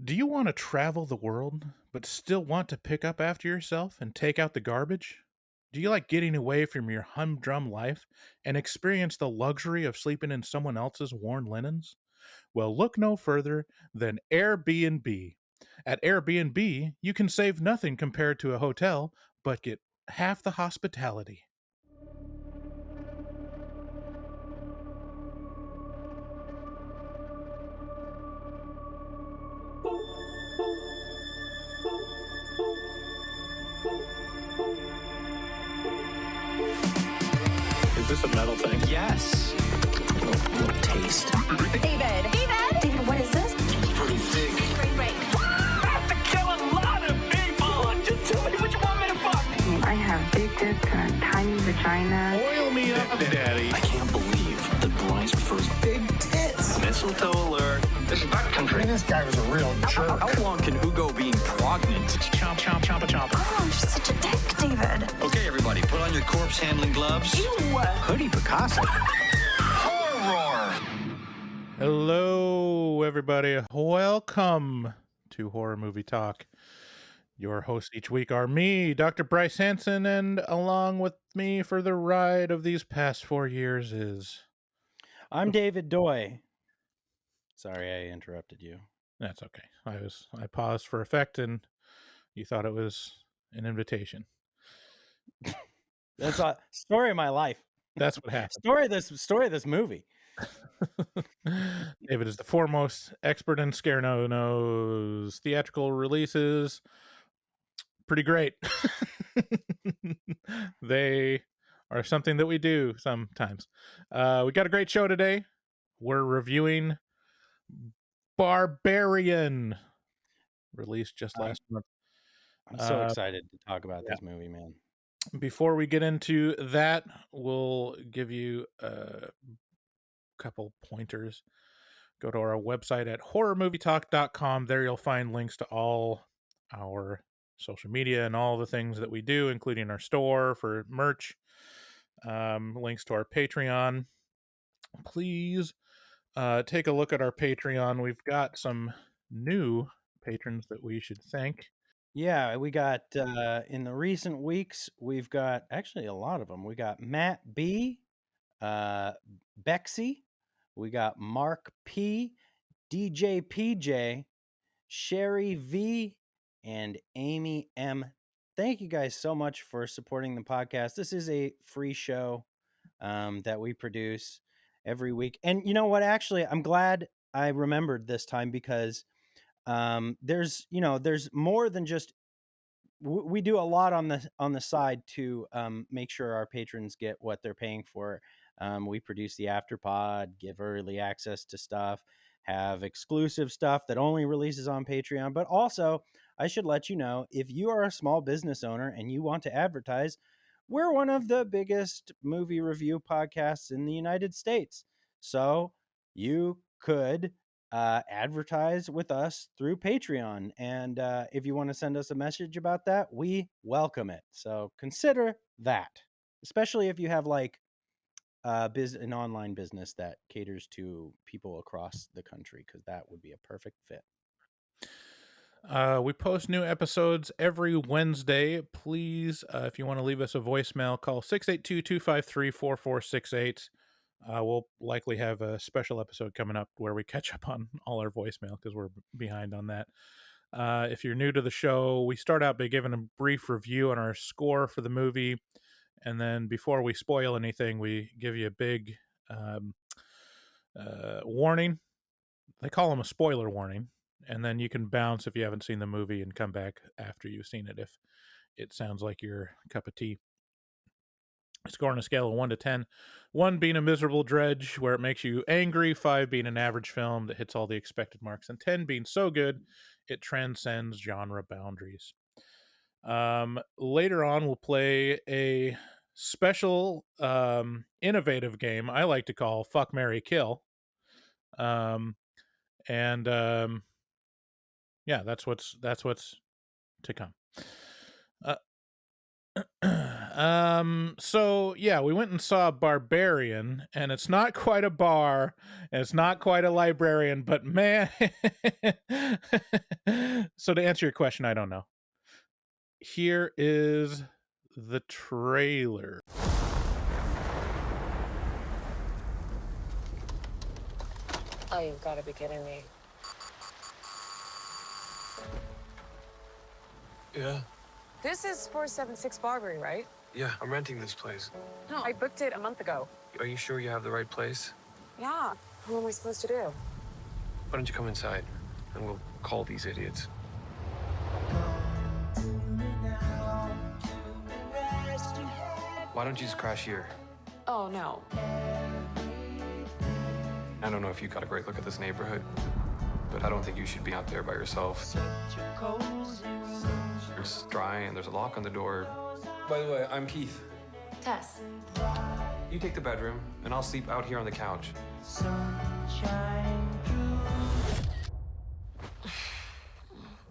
Do you want to travel the world, but still want to pick up after yourself and take out the garbage? Do you like getting away from your humdrum life and experience the luxury of sleeping in someone else's worn linens? Well, look no further than Airbnb. At Airbnb, you can save nothing compared to a hotel, but get half the hospitality. Is this a metal thing? Yes. Little taste. David, what is this? It's pretty thick. Break. I have to kill a lot of people. Just tell me what you want me to fuck. I have big tits and a tiny vagina. Oil me up, Daddy. I can't believe that Bryce prefers big tits. Mistletoe alert. This is backcountry. This guy was a real jerk. How long can Hugo be pregnant? Chomp, chomp, chomp, chomp. Oh, you're such a dick, David. Okay, everybody, put on your corpse handling gloves. Ew. Hoodie Picasso. Horror. Hello, everybody. Welcome to Horror Movie Talk. Your hosts each week are me, Dr. Bryce Hanson, and along with me for the ride of these past 4 years is... I'm David Doy. Sorry, I interrupted you. That's okay. I paused for effect, and you thought it was an invitation. That's a story of my life. That's what happened. Story of this movie. David is the foremost expert in scare no-nos, theatrical releases. Pretty great. They are something that we do sometimes. We got a great show today. We're reviewing Barbarian, released just last month. I'm so excited to talk about this movie, man. Before we get into that, we'll give you a couple pointers. Go to our website at horrormovietalk.com. There you'll find links to all our social media and all the things that we do, including our store for merch, links to our Patreon. Please take a look at our Patreon. We've got some new patrons that we should thank. Yeah, we got in the recent weeks, we've got actually a lot of them. We got Matt B, Bexy, we got Mark P, DJ PJ, Sherry V, and Amy M. Thank you guys so much for supporting the podcast. This is a free show that we produce every week. And you know what? Actually, I'm glad I remembered this time because there's more than just we do a lot on the side to make sure our patrons get what they're paying for. We produce the Afterpod, give early access to stuff, have exclusive stuff that only releases on Patreon. But also, I should let you know, if you are a small business owner and you want to advertise, we're one of the biggest movie review podcasts in the United States. So you could advertise with us through Patreon. And if you want to send us a message about that, we welcome it. So consider that, especially if you have like an online business that caters to people across the country, because that would be a perfect fit. We post new episodes every Wednesday. Please, if you want to leave us a voicemail, call 682-253-4468. We'll likely have a special episode coming up where we catch up on all our voicemail because we're behind on that. If you're new to the show, we start out by giving a brief review on our score for the movie. And then before we spoil anything, we give you a big warning. They call them a spoiler warning. And then you can bounce if you haven't seen the movie and come back after you've seen it if it sounds like your cup of tea. Score on a scale of 1 to 10. 1 being a miserable dredge where it makes you angry, 5 being an average film that hits all the expected marks, and 10 being so good it transcends genre boundaries. Later on, we'll play a special innovative game I like to call Fuck, Marry, Kill. Yeah, that's what's to come. So yeah, we went and saw Barbarian, and it's not quite a bar, and it's not quite a librarian, but man, So to answer your question, I don't know. Here is the trailer. Oh, you've got to be kidding me. Yeah, This is 476 Barbary, right? yeah, I'm renting this place. No, I booked it a month ago. Are you sure you have the right place? Yeah. What am I supposed to do? Why don't you come inside and we'll call these idiots? Why don't you just crash here? Oh, no. I don't know if you got a great look at this neighborhood, but I don't think you should be out there by yourself. It's dry and there's a lock on the door. By the way, I'm Keith. Tess. You take the bedroom and I'll sleep out here on the couch.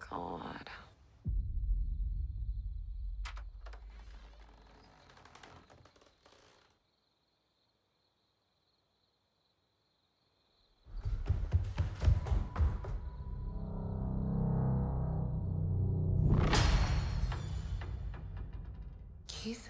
God. Keith?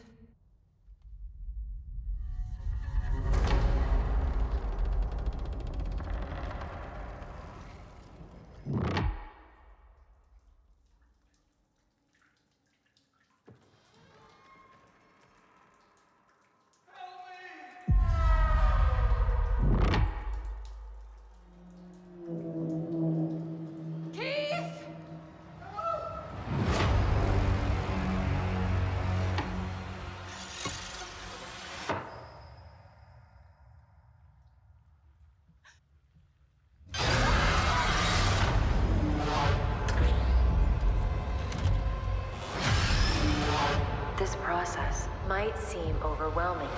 This process might seem overwhelming,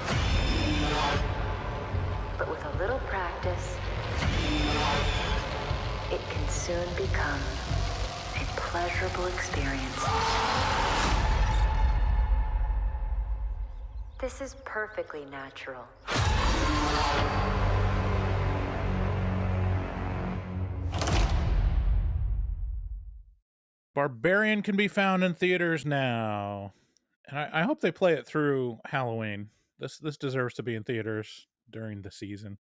but with a little practice, it can soon become a pleasurable experience. This is perfectly natural. Barbarian can be found in theaters now. And I hope they play it through Halloween. This deserves to be in theaters during the season.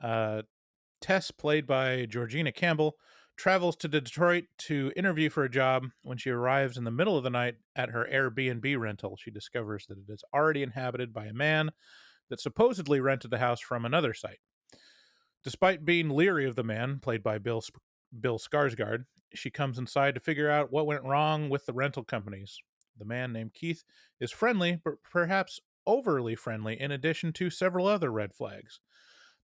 Tess, played by Georgina Campbell, travels to Detroit to interview for a job. When she arrives in the middle of the night at her Airbnb rental, she discovers that it is already inhabited by a man that supposedly rented the house from another site. Despite being leery of the man, played by Bill Skarsgård, she comes inside to figure out what went wrong with the rental companies. The man named Keith is friendly, but perhaps overly friendly, in addition to several other red flags.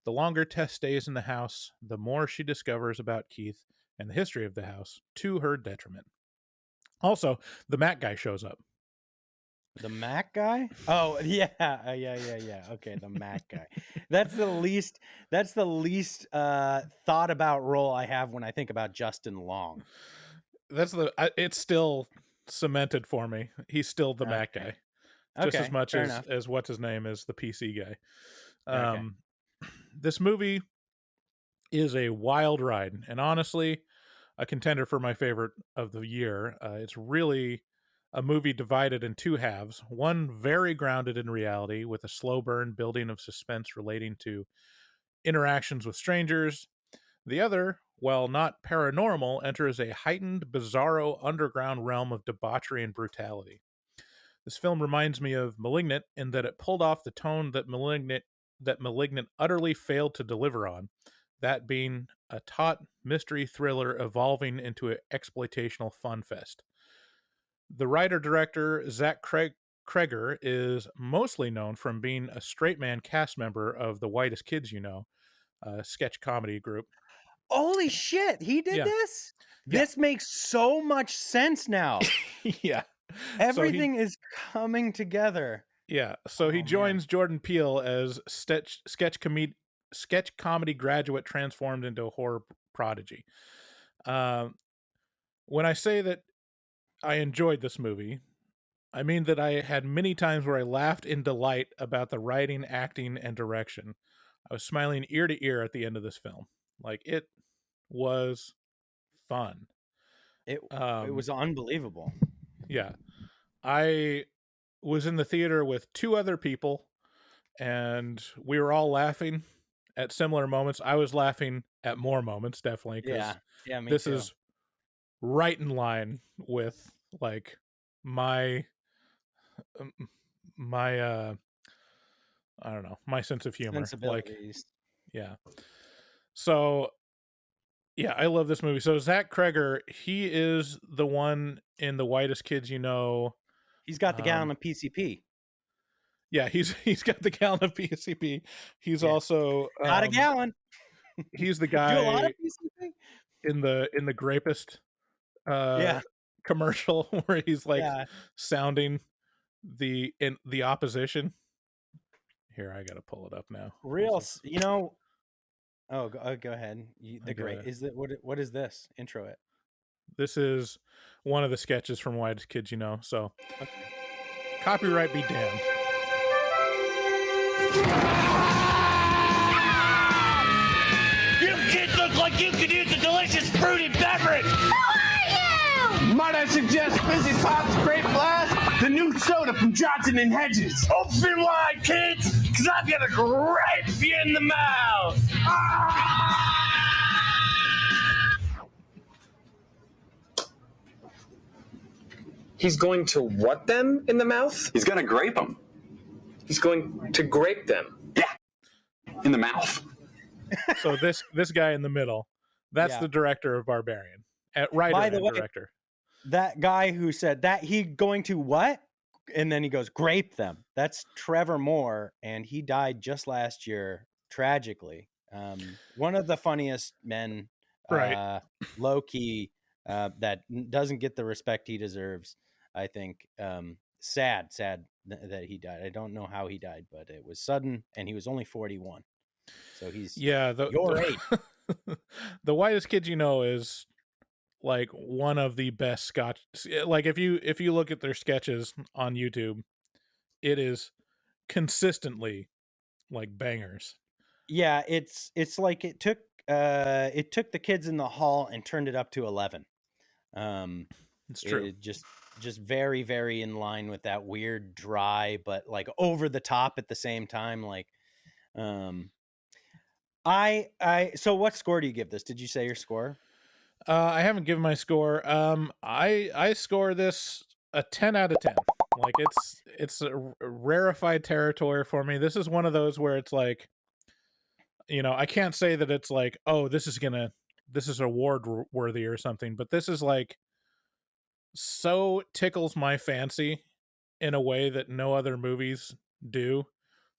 The longer Tess stays in the house, the more she discovers about Keith and the history of the house, to her detriment. Also, the Mac guy shows up. The Mac guy? Oh, yeah. Okay, the Mac guy. That's the least thought about role I have when I think about Justin Long. It's still cemented for me. He's still the Mac guy. Just as much as what's his name is the PC guy. This movie is a wild ride, and honestly, a contender for my favorite of the year. It's really a movie divided in two halves. One very grounded in reality, with a slow burn building of suspense relating to interactions with strangers. The other, while not paranormal, enters a heightened, bizarro underground realm of debauchery and brutality. This film reminds me of *Malignant* in that it pulled off the tone that *Malignant* utterly failed to deliver on, that being a taut mystery thriller evolving into an exploitational fun fest. The writer-director Zach Kreger is mostly known from being a straight man cast member of The Whitest Kids You Know, a sketch comedy group. Holy shit, he did this? Yeah. This makes so much sense now. Yeah. Everything is coming together. Yeah. So he joins Jordan Peele as sketch comedy graduate transformed into a horror prodigy. When I say that I enjoyed this movie, I mean that I had many times where I laughed in delight about the writing, acting, and direction. I was smiling ear to ear at the end of this film. Like, it was fun. It was unbelievable. Yeah. I was in the theater with 2 other people, and we were all laughing at similar moments. I was laughing at more moments, definitely, because Yeah, me this too. is right in line with like my my I don't know, my sense of humor. Like, Sensibilities. yeah. So yeah, I love this movie. So Zach Kreger, he is the one in The Whitest Kids You Know. He's got the gallon of PCP. Yeah, he's got the gallon of PCP. He's also Not a gallon. He's the Do a lot guy of PCP? in the Grapist Yeah. commercial where he's like Yeah. sounding the opposition. Here, I gotta pull it up now. Real, you know. Oh, go ahead. gotta- Is that what is this? Intro it. This is one of the sketches from Whitest Kids You Know. So, Okay. copyright be damned. You kids look like you could use a delicious fruity beverage. Who are you? Might I suggest Fizzy Pop's Great Blast, the new soda from Johnson and Hedges? Open wide, kids, because I've got a grape in the mouth. He's going to what them in the mouth? He's gonna grape him. He's going to grape them. Yeah. In the mouth. So this guy in the middle, that's the director of Barbarian. Writer By the and way, director. That guy who said that he going to what? And then he goes, grape them. That's Trevor Moore, and he died just last year, tragically. One of the funniest men, Right. low key, that doesn't get the respect he deserves. I think. Sad that he died. I don't know how he died, but it was sudden, and he was only 41. So he's your age. The Whitest Kids You Know is like one of the best Scotch. Like if you look at their sketches on YouTube, it is consistently like bangers. Yeah, it's like it took the kids in the hall and turned it up to 11. It's true. It just very, very in line with that weird dry, but like over the top at the same time. Like, so what score do you give this? Did you say your score? I haven't given my score. I score this a 10 out of 10. Like it's a rarefied territory for me. This is one of those where it's like, you know, I can't say that it's like, oh, this is award worthy or something, but this is like so tickles my fancy in a way that no other movies do,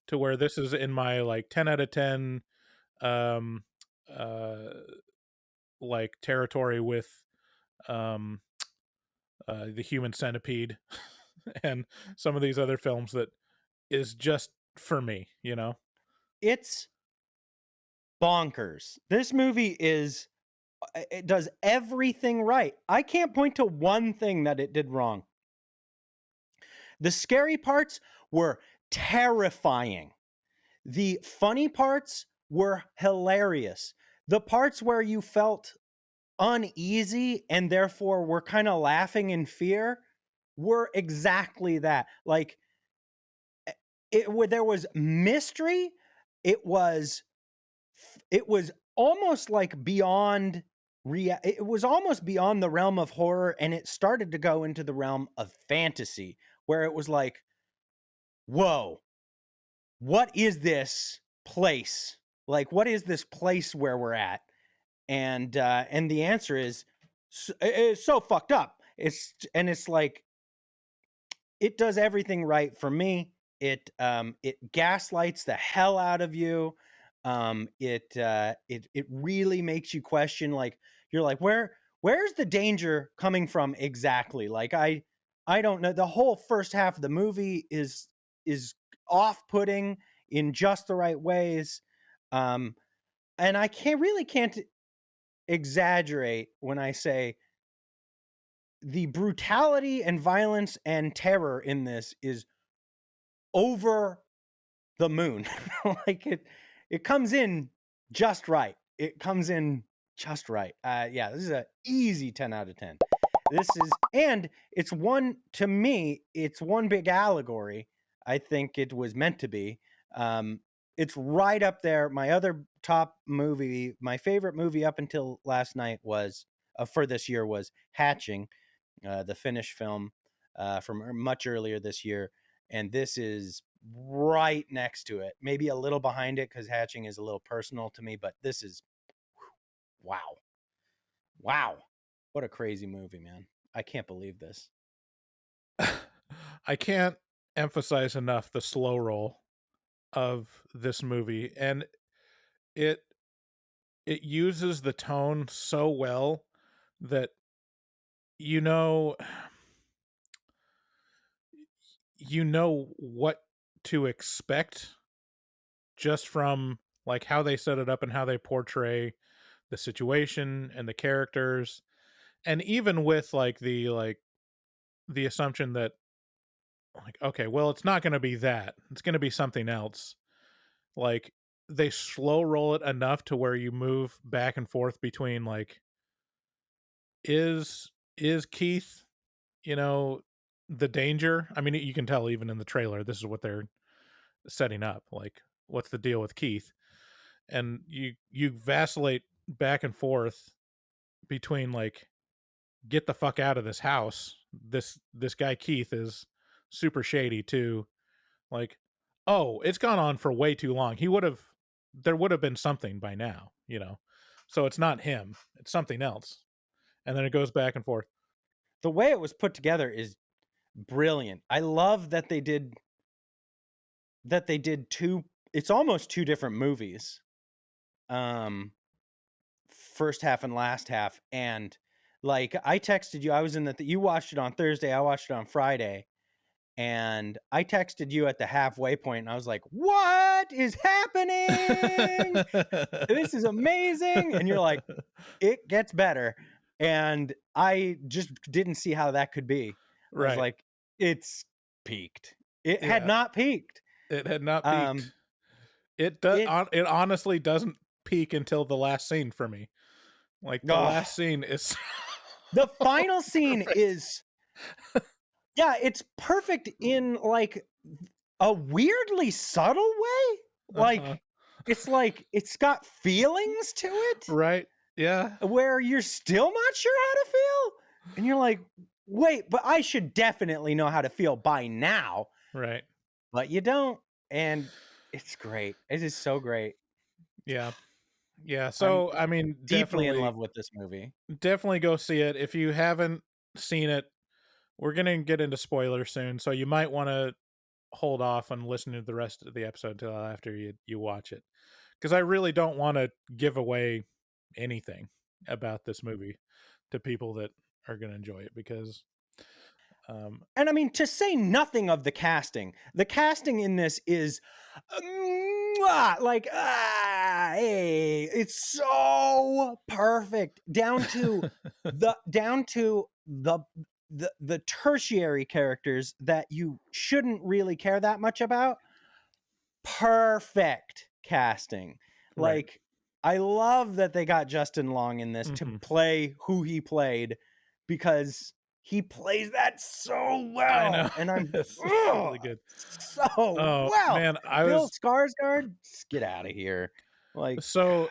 to where this is in my like 10 out of 10 like territory with the Human Centipede and some of these other films that is just for me, you know. It's bonkers. This movie it does everything right. I can't point to one thing that it did wrong. The scary parts were terrifying. The funny parts were hilarious. The parts where you felt uneasy and therefore were kind of laughing in fear were exactly that. Like there was mystery. It was almost like beyond it was almost beyond the realm of horror, and it started to go into the realm of fantasy, where it was like, whoa, what is this place? Like, what is this place where we're at? And the answer is, it's so fucked up. It's like, it does everything right for me. It gaslights the hell out of you. It really makes you question, like, you're like, where's the danger coming from exactly? Like, I don't know. The whole first half of the movie is off-putting in just the right ways. And I can't exaggerate when I say the brutality and violence and terror in this is over the moon. Like it comes in just right. It comes in just right. Yeah, this is an easy 10 out of 10. it's one, to me, it's one big allegory. I think it was meant to be. It's right up there. My other top movie, my favorite movie up until last night was, for this year, was Hatching, the Finnish film from much earlier this year. And this is right next to it. Maybe a little behind it because Hatching is a little personal to me, but this is, wow. Wow. What a crazy movie, man. I can't believe this. I can't emphasize enough the slow roll of this movie, and it uses the tone so well that you know what to expect just from like how they set it up and how they portray the situation and the characters, and even with like the assumption that like, okay, well, it's not going to be that, it's going to be something else. Like, they slow roll it enough to where you move back and forth between like, is Keith, the danger? I mean, you can tell even in the trailer, this is what they're setting up. Like, what's the deal with Keith? And you vacillate back and forth between like, get the fuck out of this house. This guy Keith is super shady too. Like, oh, it's gone on for way too long. There would have been something by now, So it's not him. It's something else. And then it goes back and forth. The way it was put together is brilliant. I love that they did two, it's almost two different movies. First half and last half. And like, I texted you, I was in you watched it on Thursday, I watched it on Friday. And I texted you at the halfway point, and I was like, what is happening? This is amazing. And you're like, it gets better. And I just didn't see how that could be. I was like, it's peaked. It had not peaked. It had not peaked. It honestly doesn't peak until the last scene for me. Like, the last scene is... The final scene is... Yeah, it's perfect in like a weirdly subtle way. Like, it's got feelings to it. Right. Yeah. Where you're still not sure how to feel. And you're like, wait, but I should definitely know how to feel by now. Right. But you don't. And it's great. It is so great. Yeah. Yeah. So, I mean, deeply in love with this movie. Definitely go see it. If you haven't seen it, we're going to get into spoilers soon, so you might want to hold off on listening to the rest of the episode until after you watch it. Because I really don't want to give away anything about this movie to people that are going to enjoy it, because... and I mean, to say nothing of the casting in this is... hey, it's so perfect down to the tertiary characters that you shouldn't really care that much about. Perfect casting. Right. Like, I love that they got Justin Long in this to play who he played, because he plays that so well. I know. And I'm really good. So well. Man, Bill Skarsgård, get out of here. Like, so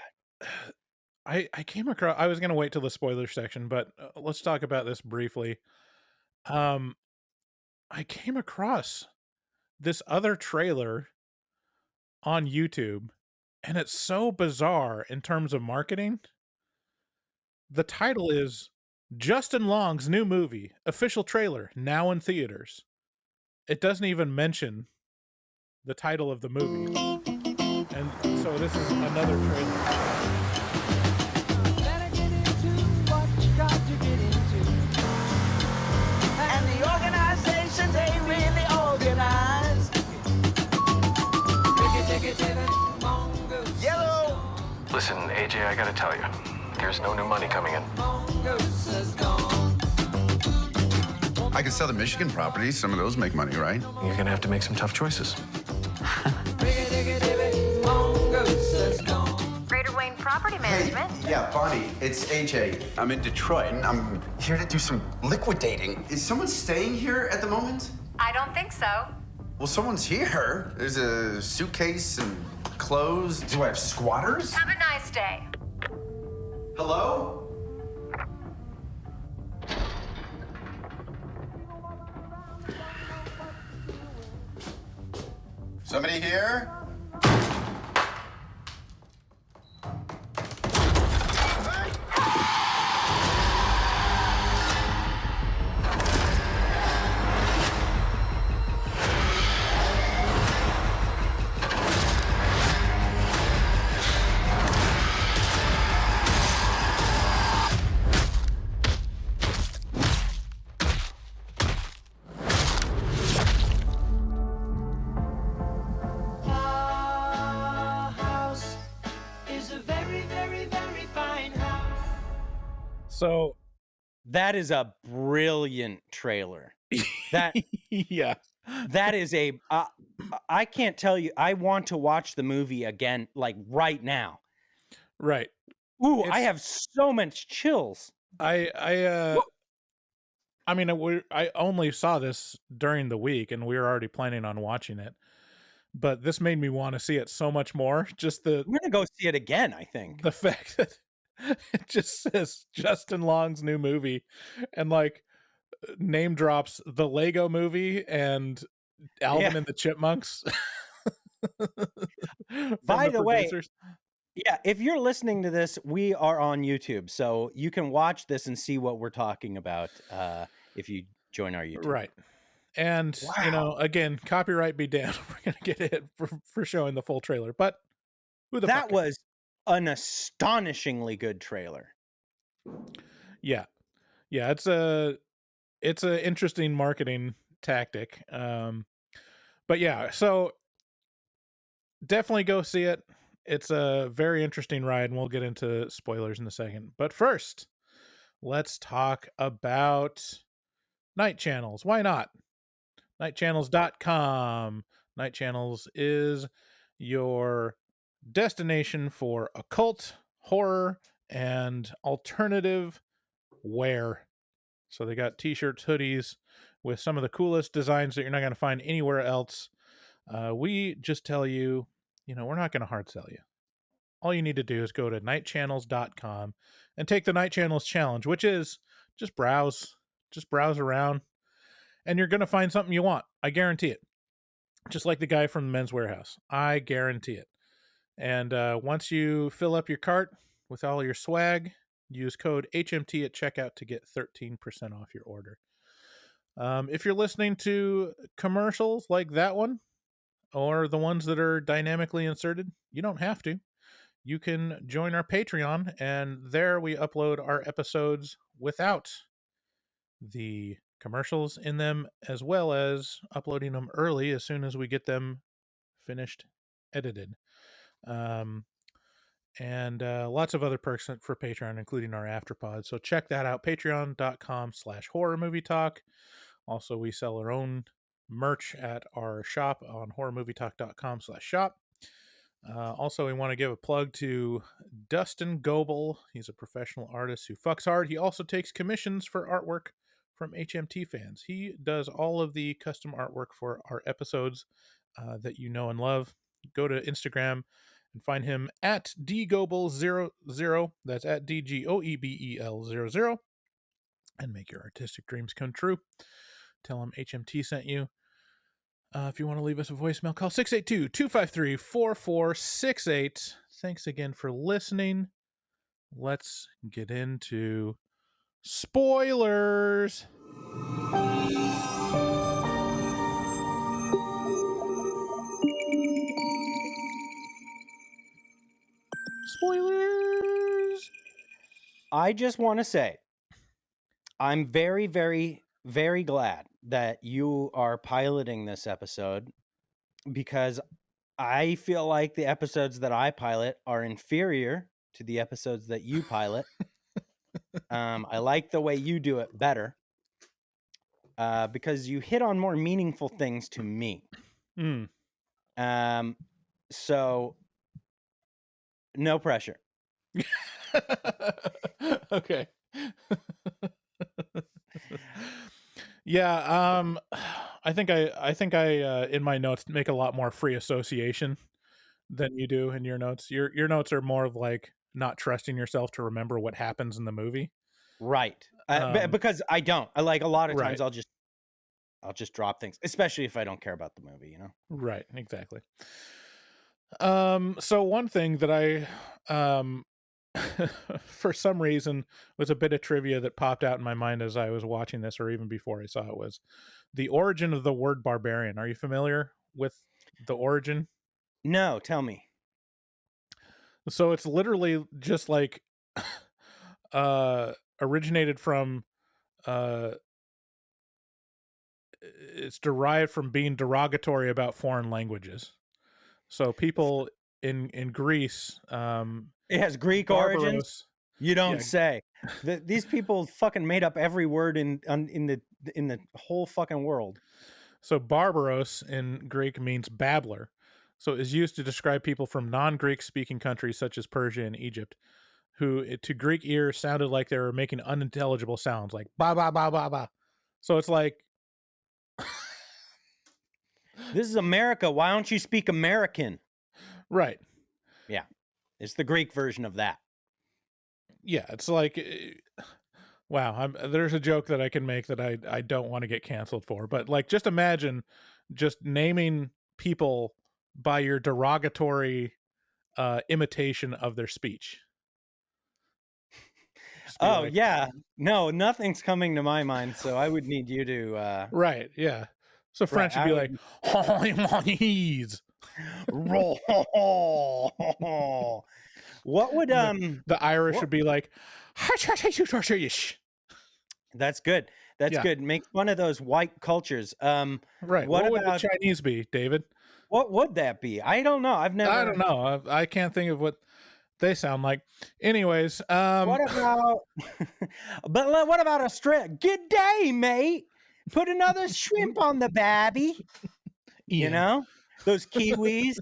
I came across, I was going to wait till the spoiler section, but let's talk about this briefly. I came across this other trailer on YouTube, and it's so bizarre in terms of marketing. The title is Justin Long's new movie, official trailer, now in theaters. It doesn't even mention the title of the movie. And so this is another trailer. Listen, AJ, I gotta tell you, there's no new money coming in. I could sell the Michigan properties. Some of those make money, right? You're gonna have to make some tough choices. Greater Wayne Property Management. Hey, yeah, Bonnie, it's AJ. I'm in Detroit, and I'm here to do some liquidating. Is someone staying here at the moment? I don't think so. Well, someone's here. There's a suitcase and clothes. Do I have squatters? Have a nice day. Hello? Somebody here? So that is a brilliant trailer. That yeah, that is a. I can't tell you. I want to watch the movie again, like right now. right. Ooh, I have so much chills. I mean, I only saw this during the week, and we were already planning on watching it. But this made me want to see it so much more. Just I'm gonna go see it again. I think the fact that it just says Justin Long's new movie, and like name drops the Lego Movie and Alvin and the Chipmunks. By the way, yeah, if you're listening to this, we are on YouTube, so you can watch this and see what we're talking about if you join our YouTube. Right. And, you know, again, copyright be damned. We're going to get hit for showing the full trailer. But who the that was an astonishingly good trailer. Yeah. Yeah, it's a interesting marketing tactic. But yeah, so definitely go see it. It's a very interesting ride, and we'll get into spoilers in a second. But first, let's talk about Night Channels. Why not? Nightchannels.com. Night Channels is your destination for occult, horror, and alternative wear. So they got t-shirts, hoodies with some of the coolest designs that you're not going to find anywhere else. We just tell you, we're not going to hard sell you. All you need to do is go to nightchannels.com and take the Night Channels challenge, which is just browse around, and you're going to find something you want. I guarantee it. Just like the guy from the Men's Warehouse. I guarantee it. And once you fill up your cart with all your swag, use code HMT at checkout to get 13% off your order. If you're listening to commercials like that one, or the ones that are dynamically inserted, you don't have to. You can join our Patreon, and there we upload our episodes without the commercials in them, as well as uploading them early as soon as we get them finished edited. And lots of other perks for Patreon, including our afterpod. So check that out, patreon.com/horror movie talk. Also, we sell our own merch at our shop on horrormovietalk.com/shop. Also, we want to give a plug to Dustin Goebel. He's a professional artist who fucks hard. He also takes commissions for artwork from HMT fans. He does all of the custom artwork for our episodes that you know and love. Go to Instagram and find him at dgoebel00. That's at DGOEBEL00. And make your artistic dreams come true. Tell him HMT sent you. If you want to leave us a voicemail, call 682-253-4468. Thanks again for listening. Let's get into spoilers. Spoilers. I just want to say, I'm very, very, very glad that you are piloting this episode, because I feel like the episodes that I pilot are inferior to the episodes that you pilot. I like the way you do it better, because you hit on more meaningful things to me. So no pressure. Okay. Yeah, I think I in my notes make a lot more free association than you do in your notes. Your notes are more of like not trusting yourself to remember what happens in the movie. Right. Because I don't. I like a lot of times Right. I'll just drop things, especially if I don't care about the movie, you know? Right, exactly. So one thing that I for some reason was a bit of trivia that popped out in my mind as I was watching this, or even before I saw it, was the origin of the word barbarian. Are you familiar with the origin? No, tell me. So it's literally just like originated from it's derived from being derogatory about foreign languages. So people in Greece, It has Greek origins? Barbaros. You don't Yeah. say. These people fucking made up every word in the whole fucking world. So Barbaros in Greek means babbler. So it is used to describe people from non-Greek speaking countries such as Persia and Egypt, who to Greek ears sounded like they were making unintelligible sounds like ba ba ba ba ba. So it's like This is America. Why don't you speak American? right. Yeah. It's the Greek version of that. Yeah, it's like wow, there's a joke that I can make that I don't want to get canceled for, but like just imagine just naming people by your derogatory imitation of their speech. Oh, like, yeah. No, nothing's coming to my mind, so I would need you to right, yeah. So French would be like roll. What would the Irish what- would be like That's good. That's good. Make fun of those white cultures. Right. What would the Chinese be, David? What would that be? I don't know. I don't know. I can't think of what they sound like. Anyways, what about but what about Australia? Good day, mate. Put another shrimp on the babby. You know? Those Kiwis.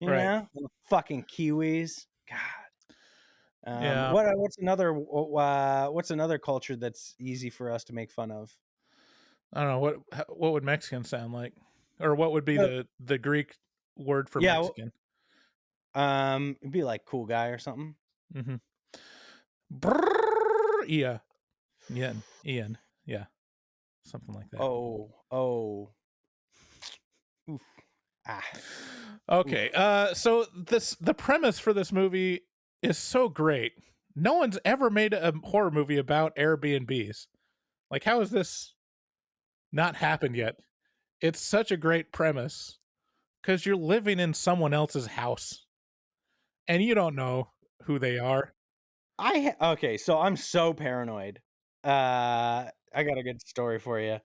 You right. know? Fucking Kiwis. God. Yeah. What's another culture that's easy for us to make fun of? I don't know what would Mexican sound like, or what would be the Greek word for Mexican? It'd be like cool guy or something. Mm-hmm. Yeah, Ian, yeah, something like that. Oh. Oof. Ah. Okay. So the premise for this movie is so great. No one's ever made a horror movie about Airbnbs. Like, how has this not happened yet? It's such a great premise because you're living in someone else's house and you don't know who they are. Okay, so I'm so paranoid. I got a good story for you.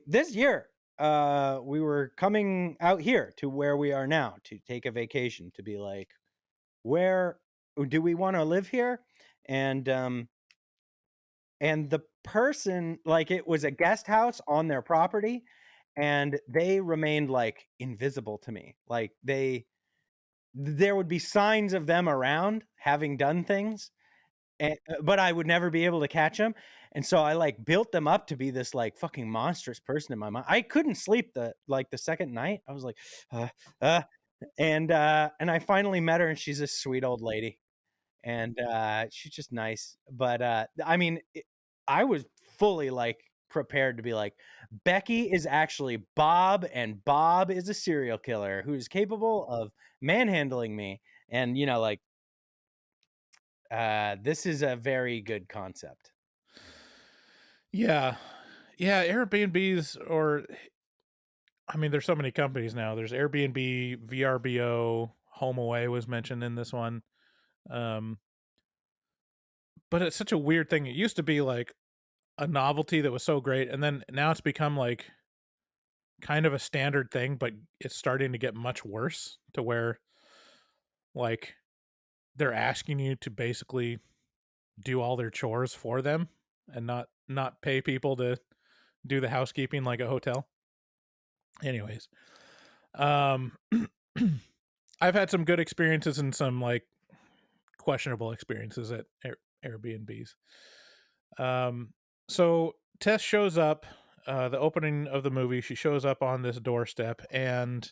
This year, we were coming out here to where we are now to take a vacation, to be like, where do we want to live here? And the person, like, it was a guest house on their property, and they remained like invisible to me. Like there would be signs of them around having done things, but I would never be able to catch them. And so I like built them up to be this like fucking monstrous person in my mind. I couldn't sleep the second night. I was like, and I finally met her, and she's a sweet old lady, and she's just nice. But I mean, I was fully like prepared to be like, Becky is actually Bob, and Bob is a serial killer who is capable of manhandling me. And like, this is a very good concept. Yeah. Airbnbs, or I mean, there's so many companies now. There's Airbnb, VRBO, HomeAway was mentioned in this one. But it's such a weird thing. It used to be like a novelty that was so great, and then now it's become like kind of a standard thing, but it's starting to get much worse to where like they're asking you to basically do all their chores for them and not pay people to do the housekeeping like a hotel. Anyways, I've had some good experiences and some like questionable experiences at Airbnbs. So Tess shows up, the opening of the movie, she shows up on this doorstep and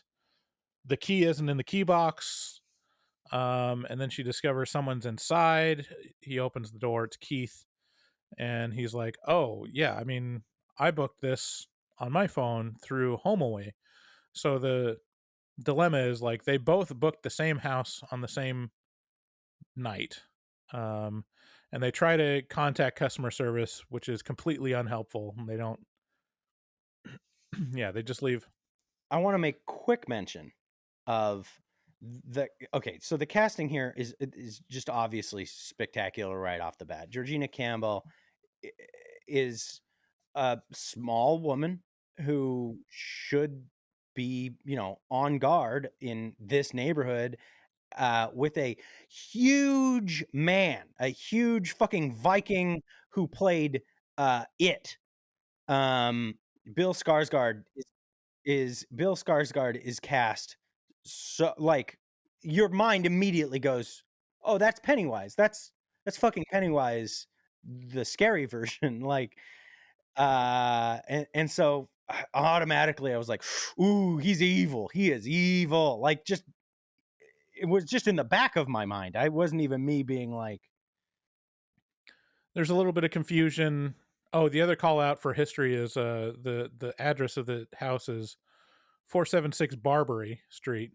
the key isn't in the key box. And then she discovers someone's inside. He opens the door, it's Keith, and he's like, oh yeah, I mean, I booked this on my phone through HomeAway. So the dilemma is like they both booked the same house on the same night. And they try to contact customer service, which is completely unhelpful. And they don't yeah, they just leave. I want to make quick mention of so the casting here is just obviously spectacular right off the bat. Georgina Campbell is a small woman who should be, on guard in this neighborhood, with a huge man, a huge fucking Viking who played It. Bill Skarsgård is cast so, like, your mind immediately goes, oh, that's Pennywise. That's fucking Pennywise, the scary version. Like, and so automatically I was like, ooh, he's evil. He is evil. Like, just, it was just in the back of my mind. I wasn't even me being like, there's a little bit of confusion. Oh, the other call out for history is the address of the house is 476 Barbary Street,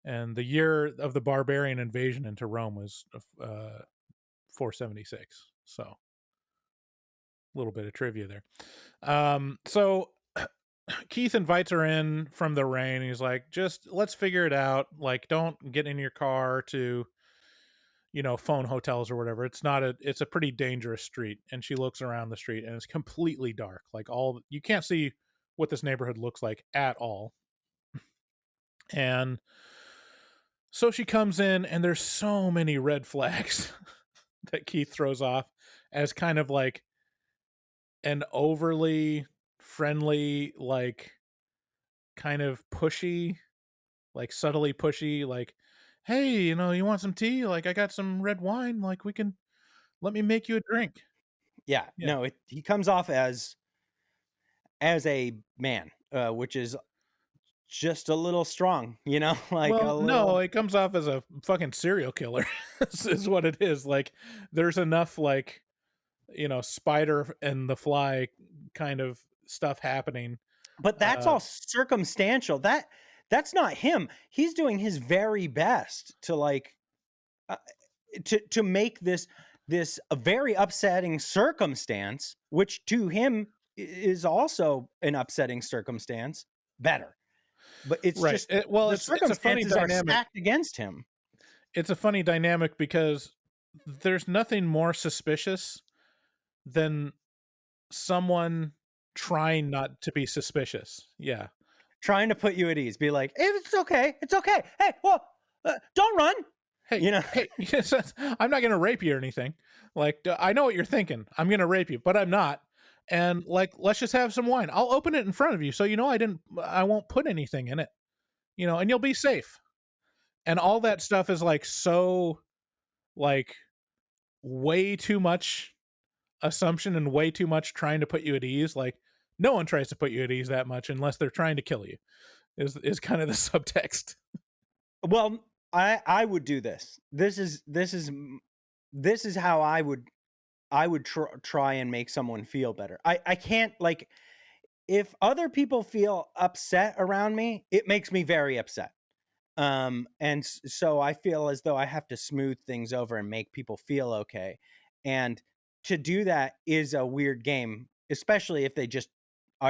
and the year of the barbarian invasion into Rome was 476. So a little bit of trivia there. So Keith invites her in from the rain. He's like, just let's figure it out. Like, don't get in your car to, phone hotels or whatever. It's a pretty dangerous street. And she looks around the street and it's completely dark. Like, you can't see what this neighborhood looks like at all. And so she comes in and there's so many red flags that Keith throws off as kind of like an overly friendly, like kind of pushy, like subtly pushy, like, hey, you want some tea? Like, I got some red wine. Like, let me make you a drink. yeah. No, he comes off as a man, which is just a little strong, like, well, a little. No, it comes off as a fucking serial killer. is what it is. Like, there's enough, like, Spider and the Fly kind of stuff happening. But that's all circumstantial. That's not him. He's doing his very best to, like, to make this a very upsetting circumstance, which to him is also an upsetting circumstance, better. But it's right. just the circumstances are stacked against him. It's a funny dynamic because there's nothing more suspicious than someone trying not to be suspicious. Yeah. Trying to put you at ease. Be like, hey, it's okay. It's okay. Hey, well, don't run. Hey, hey, I'm not going to rape you or anything. Like, I know what you're thinking. I'm going to rape you, but I'm not. And, like, let's just have some wine. I'll open it in front of you. So, I won't put anything in it, and you'll be safe. And all that stuff is like, so, like, way too much assumption and way too much trying to put you at ease. Like, no one tries to put you at ease that much unless they're trying to kill you, is kind of the subtext. Well, I would do this. This is how I would try and make someone feel better. I can't, like, if other people feel upset around me, it makes me very upset. And so I feel as though I have to smooth things over and make people feel okay. And to do that is a weird game, especially if they just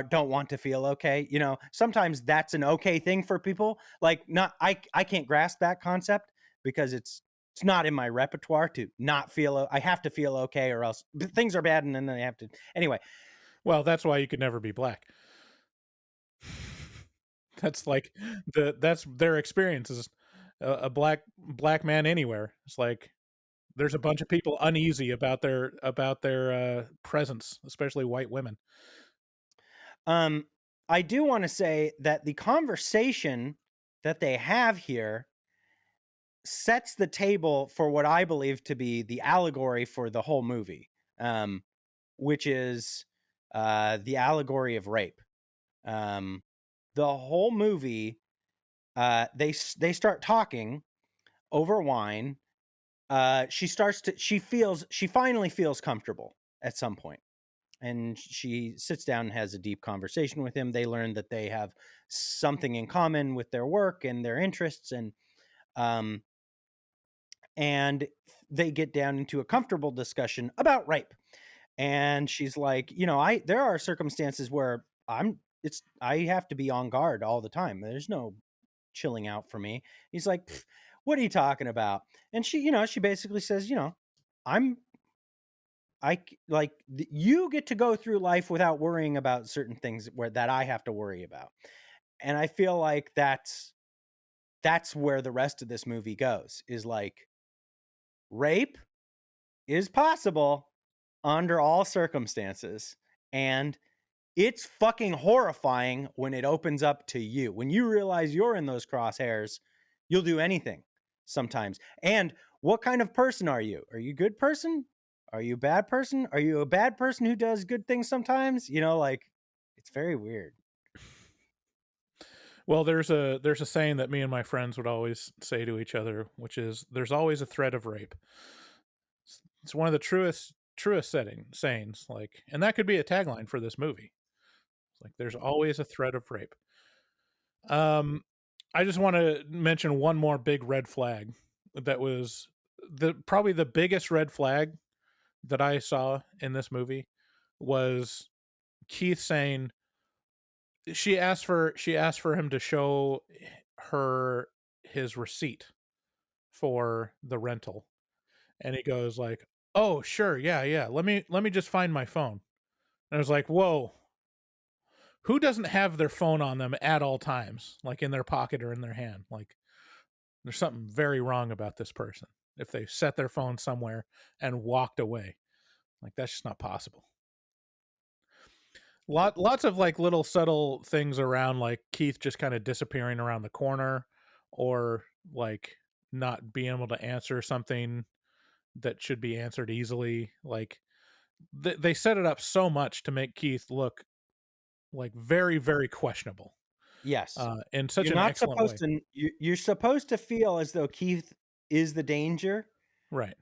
don't want to feel okay. Sometimes that's an okay thing for people. Like, I can't grasp that concept because it's not in my repertoire to not feel. I have to feel okay or else things are bad, and then I have to. Anyway. Well, that's why you could never be black. That's like that's their experience is a black man anywhere. It's like there's a bunch of people uneasy about their presence, especially white women. I do want to say that the conversation that they have here sets the table for what I believe to be the allegory for the whole movie. which is the allegory of rape. The whole movie, they start talking over wine. She finally feels comfortable at some point, and she sits down and has a deep conversation with him. They learn that they have something in common with their work and their interests, and they get down into a comfortable discussion about rape. And she's like, there are circumstances where I have to be on guard all the time. There's no chilling out for me. He's like, what are you talking about? And she basically says, you get to go through life without worrying about certain things that I have to worry about. And I feel like that's where the rest of this movie goes, is like, rape is possible under all circumstances, and it's fucking horrifying when it opens up to you. When you realize you're in those crosshairs, you'll do anything sometimes. And what kind of person are you? Are you a good person? Are you a bad person? Are you a bad person who does good things sometimes? It's very weird. Well, there's a saying that me and my friends would always say to each other, which is, there's always a threat of rape. It's one of the truest sayings, like, and that could be a tagline for this movie. It's like, there's always a threat of rape. I just want to mention one more big red flag that was probably the biggest red flag that I saw in this movie was Keith saying, she asked for him to show her his receipt for the rental, and he goes like, oh sure, yeah, let me just find my phone. And I was like, whoa, who doesn't have their phone on them at all times, like in their pocket or in their hand? Like, there's something very wrong about this person if they set their phone somewhere and walked away. Like, that's just not possible. Lots of like little subtle things around, like Keith just kind of disappearing around the corner, or like not being able to answer something that should be answered easily. Like, they set it up so much to make Keith look like very, very questionable. Yes. In such an excellent way. You're supposed to feel as though Keith is the danger, right?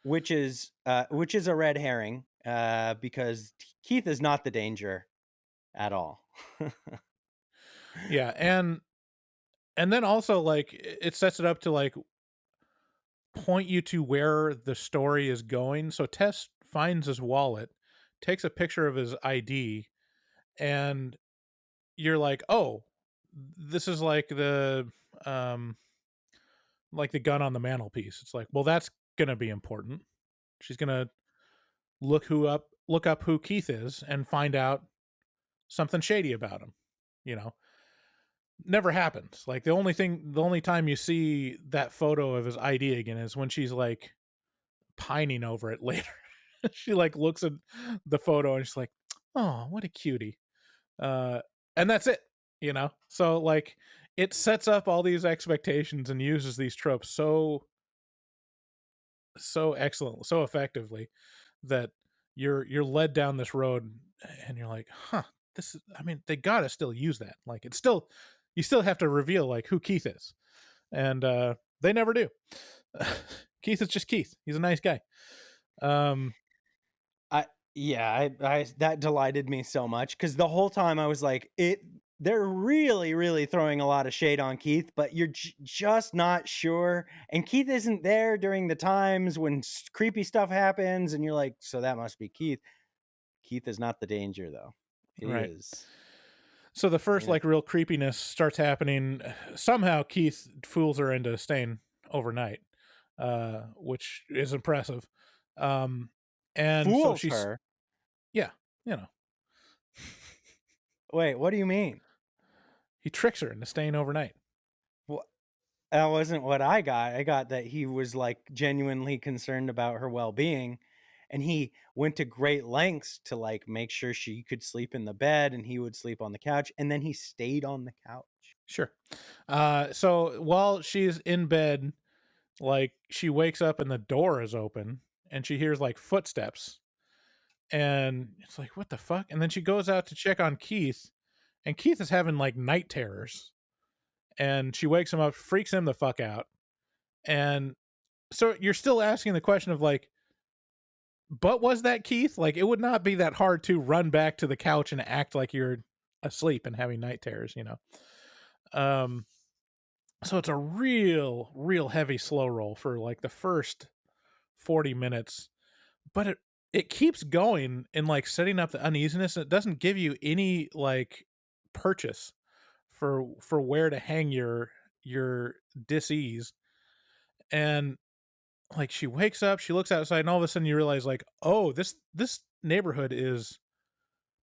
Which is a red herring, because Keith is not the danger at all. Yeah, and then also, like, it sets it up to like point you to where the story is going. So Tess finds his wallet, takes a picture of his ID, and you're like, oh, this is like the gun on the mantelpiece. It's like, well, that's gonna be important. She's gonna look up who Keith is and find out something shady about him. Never happens. Like, the only time you see that photo of his ID again is when she's like pining over it later. She like looks at the photo and she's like, oh, what a cutie. And that's it, so like, it sets up all these expectations and uses these tropes so excellent, so effectively, that you're led down this road and you're like, this is, they gotta still use that. Like, it's still, you still have to reveal like who Keith is, and they never do. Keith is just Keith. He's a nice guy. I that delighted me so much, because the whole time I was like, they're really, really throwing a lot of shade on Keith, but you're just not sure. And Keith isn't there during the times when creepy stuff happens, and you're like, so that must be Keith. Keith is not the danger, though. He is. So the first like real creepiness starts happening. Somehow Keith fools her into staying overnight, which is impressive. And fools so her. Yeah, Wait, what do you mean? He tricks her into staying overnight. Well, that wasn't what I got. I got that he was like genuinely concerned about her well-being, and he went to great lengths to like make sure she could sleep in the bed and he would sleep on the couch, and then he stayed on the couch. Sure. So while she's in bed, like, she wakes up and the door is open and she hears like footsteps, And it's like, what the fuck? And then she goes out to check on Keith, and Keith is having like night terrors. And she wakes him up, freaks him the fuck out. And so you're still asking the question of like, but was that Keith? Like, it would not be that hard to run back to the couch and act like you're asleep and having night terrors, you know? So it's a real heavy slow roll for like the first 40 minutes, but it keeps going and like setting up the uneasiness. It doesn't give you any like purchase for where to hang your dis-ease. And like she wakes up, she looks outside, and all of a sudden you realize like, oh, this neighborhood is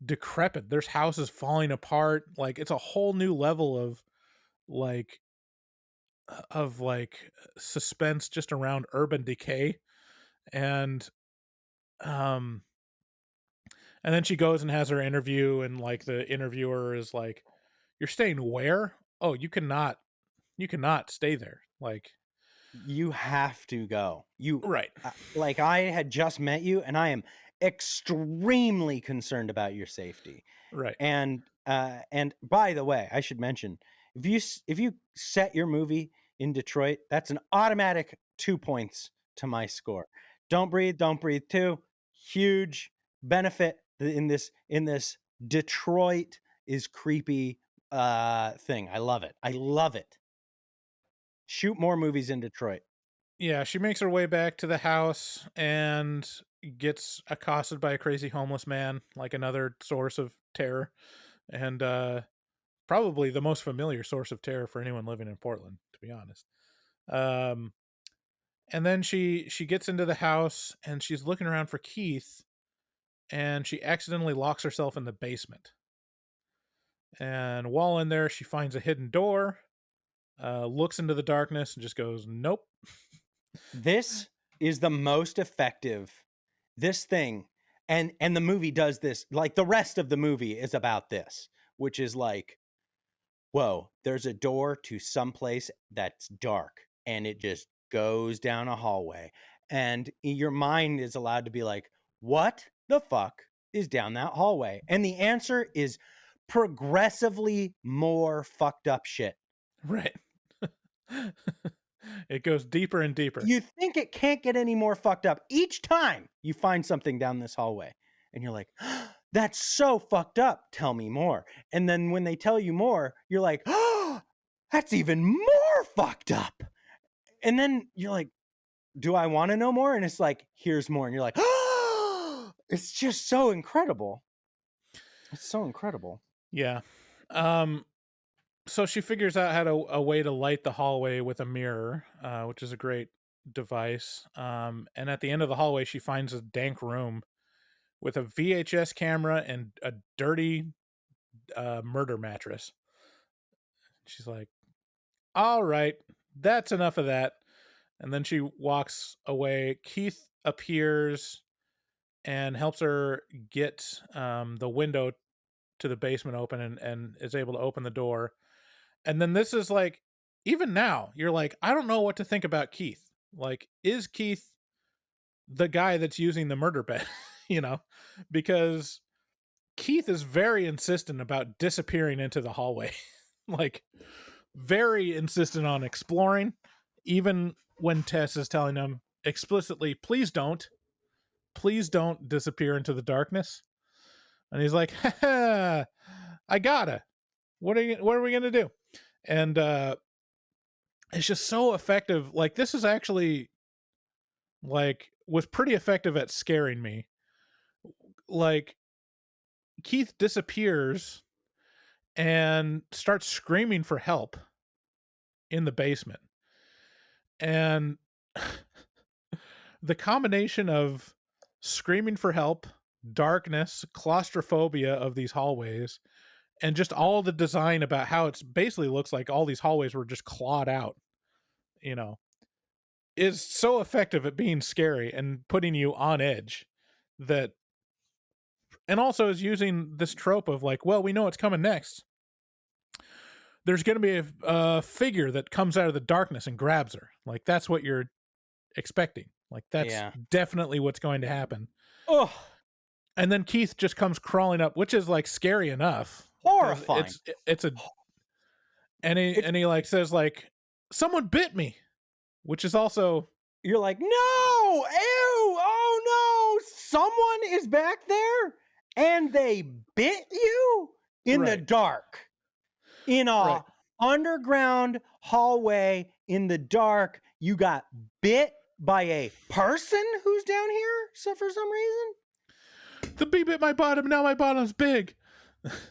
decrepit. There's houses falling apart. Like it's a whole new level of like suspense just around urban decay. And and then she goes and has her interview, and like the interviewer is like, you're staying where? Oh, you cannot stay there. Like, you have to go. You right. Like, I had just met you, and I am extremely concerned about your safety. Right. And by the way, I should mention, if you set your movie in Detroit, that's an automatic 2 points to my score. Don't Breathe 2, huge benefit in this Detroit is creepy thing. I love it. Shoot more movies in Detroit. Yeah, she makes her way back to the house and gets accosted by a crazy homeless man, like another source of terror, and probably the most familiar source of terror for anyone living in Portland, to be honest. And then she gets into the house and she's looking around for Keith, and she accidentally locks herself in the basement. And while in there, she finds a hidden door, looks into the darkness, and just goes, nope. This is the most effective. This thing, and the movie does this, like the rest of the movie is about this, which is like, whoa, there's a door to someplace that's dark, and it just goes down a hallway, and your mind is allowed to be like, what the fuck is down that hallway? And the answer is progressively more fucked up shit. Right. It goes deeper and deeper. You think it can't get any more fucked up. Each time you find something down this hallway, and you're like, oh, that's so fucked up. Tell me more. And then when they tell you more, you're like, oh, that's even more fucked up. And then you're like, do I want to know more? And it's like, here's more. And you're like, oh, it's just so incredible. It's so incredible. Yeah. So she figures out a way to light the hallway with a mirror, which is a great device. And at the end of the hallway, she finds a dank room with a VHS camera and a dirty murder mattress. She's like, all right, that's enough of that. And then she walks away. Keith appears and helps her get the window to the basement open, and is able to open the door. And then this is like, even now, you're like, I don't know what to think about Keith. Like, is Keith the guy that's using the murder bed? You know, because Keith is very insistent about disappearing into the hallway. Like, very insistent on exploring, even when Tess is telling him explicitly, please don't disappear into the darkness. And he's like, ha, I gotta. What are we gonna do? And it's just so effective. Like, this is actually like was pretty effective at scaring me. Like, Keith disappears and starts screaming for help in the basement. And the combination of screaming for help, darkness, claustrophobia of these hallways, and just all the design about how it's basically looks like all these hallways were just clawed out, you know, is so effective at being scary and putting you on edge. That, and also is using this trope of like, well, we know what's coming next. There's going to be a figure that comes out of the darkness and grabs her. Like, that's what you're expecting. Like, that's definitely what's going to happen. Oh, And then Keith just comes crawling up, which is like scary enough. 'Cause Horrifying. It's a and he like says like, someone bit me, which is also, You're like, no, ew, oh no, someone is back there and they bit you in the Right. dark, in a Right. underground hallway in the dark. You got bit by a person who's down here, so for some reason. the bee bit my bottom, now my bottom's big,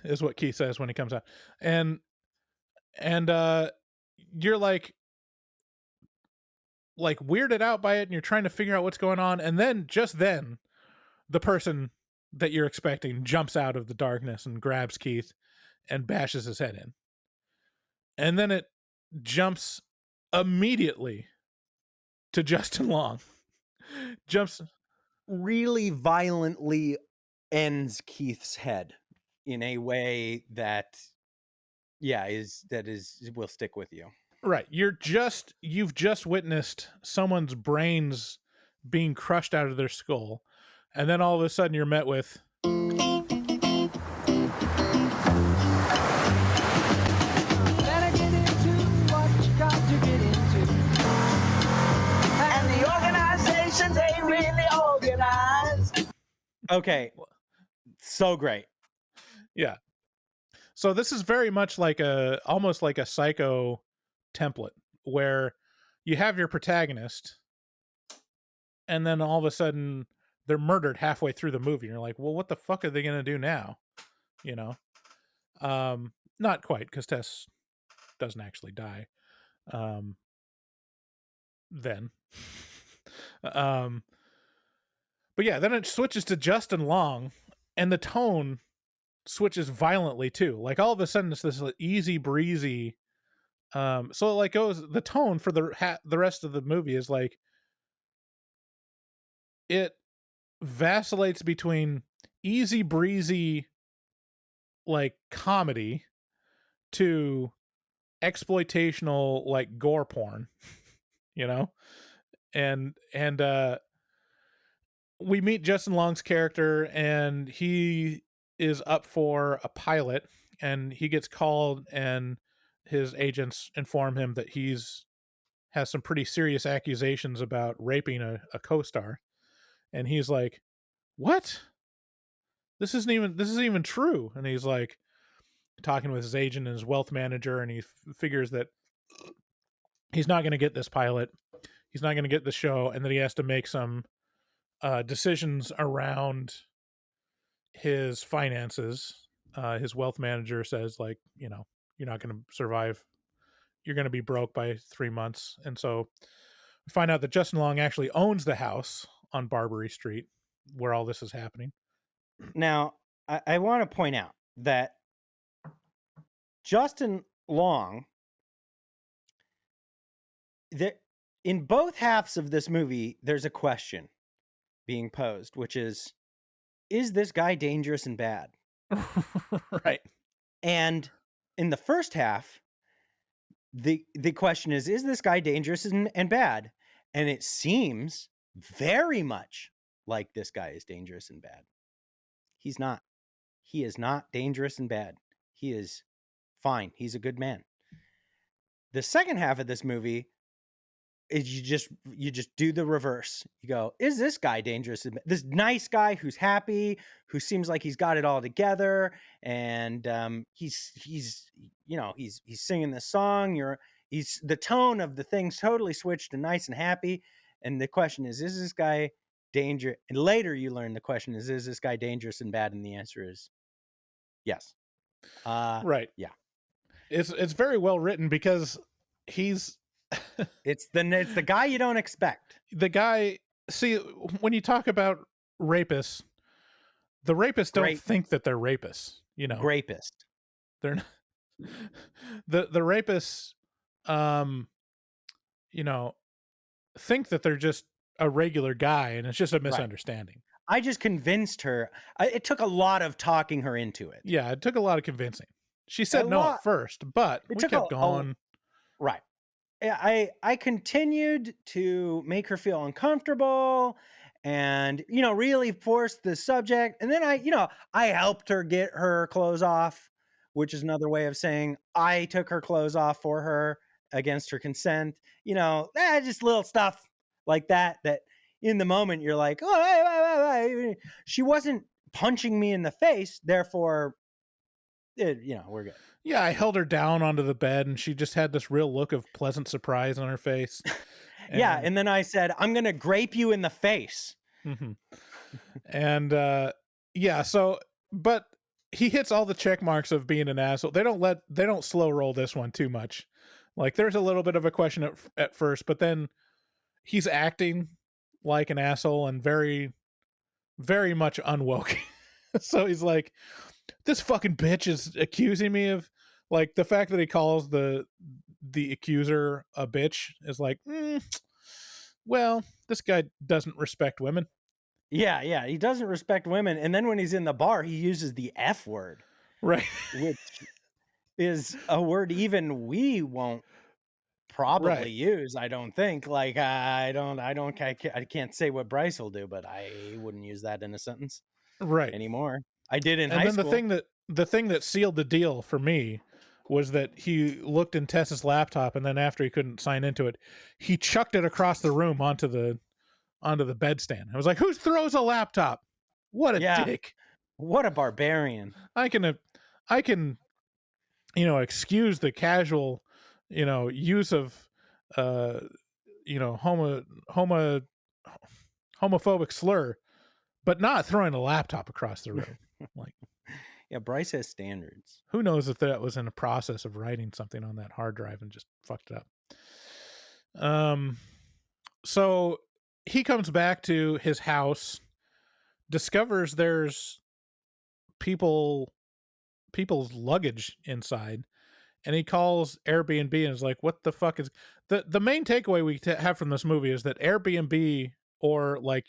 is what Keith says when he comes out. And you're like weirded out by it, and you're trying to figure out what's going on, and then just then the person that you're expecting jumps out of the darkness and grabs Keith and bashes his head in. And then it jumps immediately to Justin Long. Jumps Really violently ends Keith's head in a way that will stick with you. right. You've just witnessed someone's brains being crushed out of their skull, and then all of a sudden you're met with And the organizations ain't really organized. Okay. So great. yeah. So this is very much like almost like a Psycho template, where you have your protagonist and then all of a sudden they're murdered halfway through the movie. And you're like, well, what the fuck are they going to do now? You know? Not quite, because Tess doesn't actually die. Then. But yeah, then it switches to Justin Long, and the tone switches violently too. Like all of a sudden it's this easy breezy. So it like goes, the tone for the rest of the movie is like, it vacillates between easy breezy like comedy to exploitational like gore porn, you know? And we meet Justin Long's character, and he is up for a pilot, and he gets called, and his agents inform him that has some pretty serious accusations about raping a co-star. And he's like, what? This isn't even true. And he's like talking with his agent and his wealth manager, and he figures that he's not going to get this pilot. He's not going to get the show, and that he has to make some decisions around his finances. His wealth manager says, like, you know, you're not going to survive. You're going to be broke by 3 months. And so we find out that Justin Long actually owns the house on Barbary Street where all this is happening. Now, I want to point out that Justin Long, in both halves of this movie, there's a question being posed, which is this guy dangerous and bad? Right. And in the first half, the question is this guy dangerous and bad? And it seems very much like this guy is dangerous and bad. He's not. He is not dangerous and bad. He is fine. He's a good man. The second half of this movie is you just do the reverse. You go, is this guy dangerous? This nice guy who's happy, who seems like he's got it all together, and he's singing this song. The tone of the thing's totally switched to nice and happy, and the question is this guy dangerous? And later you learn the question is this guy dangerous and bad? And the answer is yes. Right. Yeah. It's very well written, because he's it's the guy you don't expect. The guy, see, when you talk about rapists, the rapists don't think that they're rapists, you know. Rapist. They're not, the rapists think that they're just a regular guy, and it's just a misunderstanding. I just convinced her. It took a lot of talking her into it. Yeah, it took a lot of convincing. She said no at first, but we kept going. Right. I continued to make her feel uncomfortable, and, you know, really forced the subject. And then I helped her get her clothes off, which is another way of saying I took her clothes off for her against her consent. You know, just little stuff like that in the moment you're like, oh, hey. She wasn't punching me in the face. Therefore, we're good. Yeah, I held her down onto the bed, and she just had this real look of pleasant surprise on her face. Yeah, and then I said, I'm going to grape you in the face. Mm-hmm. And so, but he hits all the check marks of being an asshole. They don't slow roll this one too much. Like, there's a little bit of a question at first, but then he's acting like an asshole and very, very much unwoke. So he's like, this fucking bitch is accusing me of, like, the fact that he calls the accuser a bitch is like, well, this guy doesn't respect women. Yeah, he doesn't respect women. And then when he's in the bar, he uses the F word. Right. Which is a word even we won't probably use, I don't think. Like, I can't say what Bryce will do, but I wouldn't use that in a sentence anymore. I did in high school. And then the thing that sealed the deal for me was that he looked in Tess's laptop, and then after he couldn't sign into it, he chucked it across the room onto the bedstand. I was like, who throws a laptop? What a dick. What a barbarian. I can excuse the casual, use of homophobic slur, but not throwing a laptop across the room. Like, yeah, Bryce has standards. Who knows if that was in a process of writing something on that hard drive and just fucked it up. So he comes back to his house, discovers there's people's luggage inside, and he calls Airbnb and is like, what the fuck is the main takeaway we have from this movie is that Airbnb or like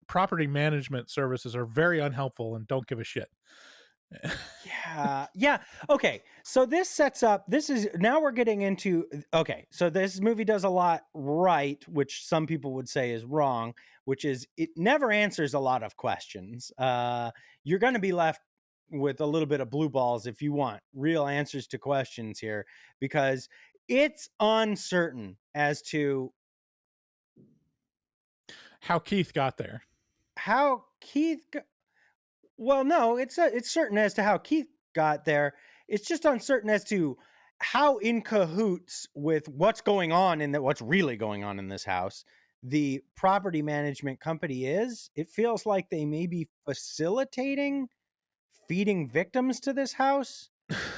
property management services are very unhelpful and don't give a shit. Yeah. Okay. So this sets up, now we're getting into, okay. So this movie does a lot right, which some people would say is wrong, which is it never answers a lot of questions. You're going to be left with a little bit of blue balls if you want real answers to questions here, because it's uncertain as to how Keith got there. Well, no, it's certain as to how Keith got there. It's just uncertain as to how in cahoots with what's going on what's really going on in this house the property management company is. It feels like they may be facilitating feeding victims to this house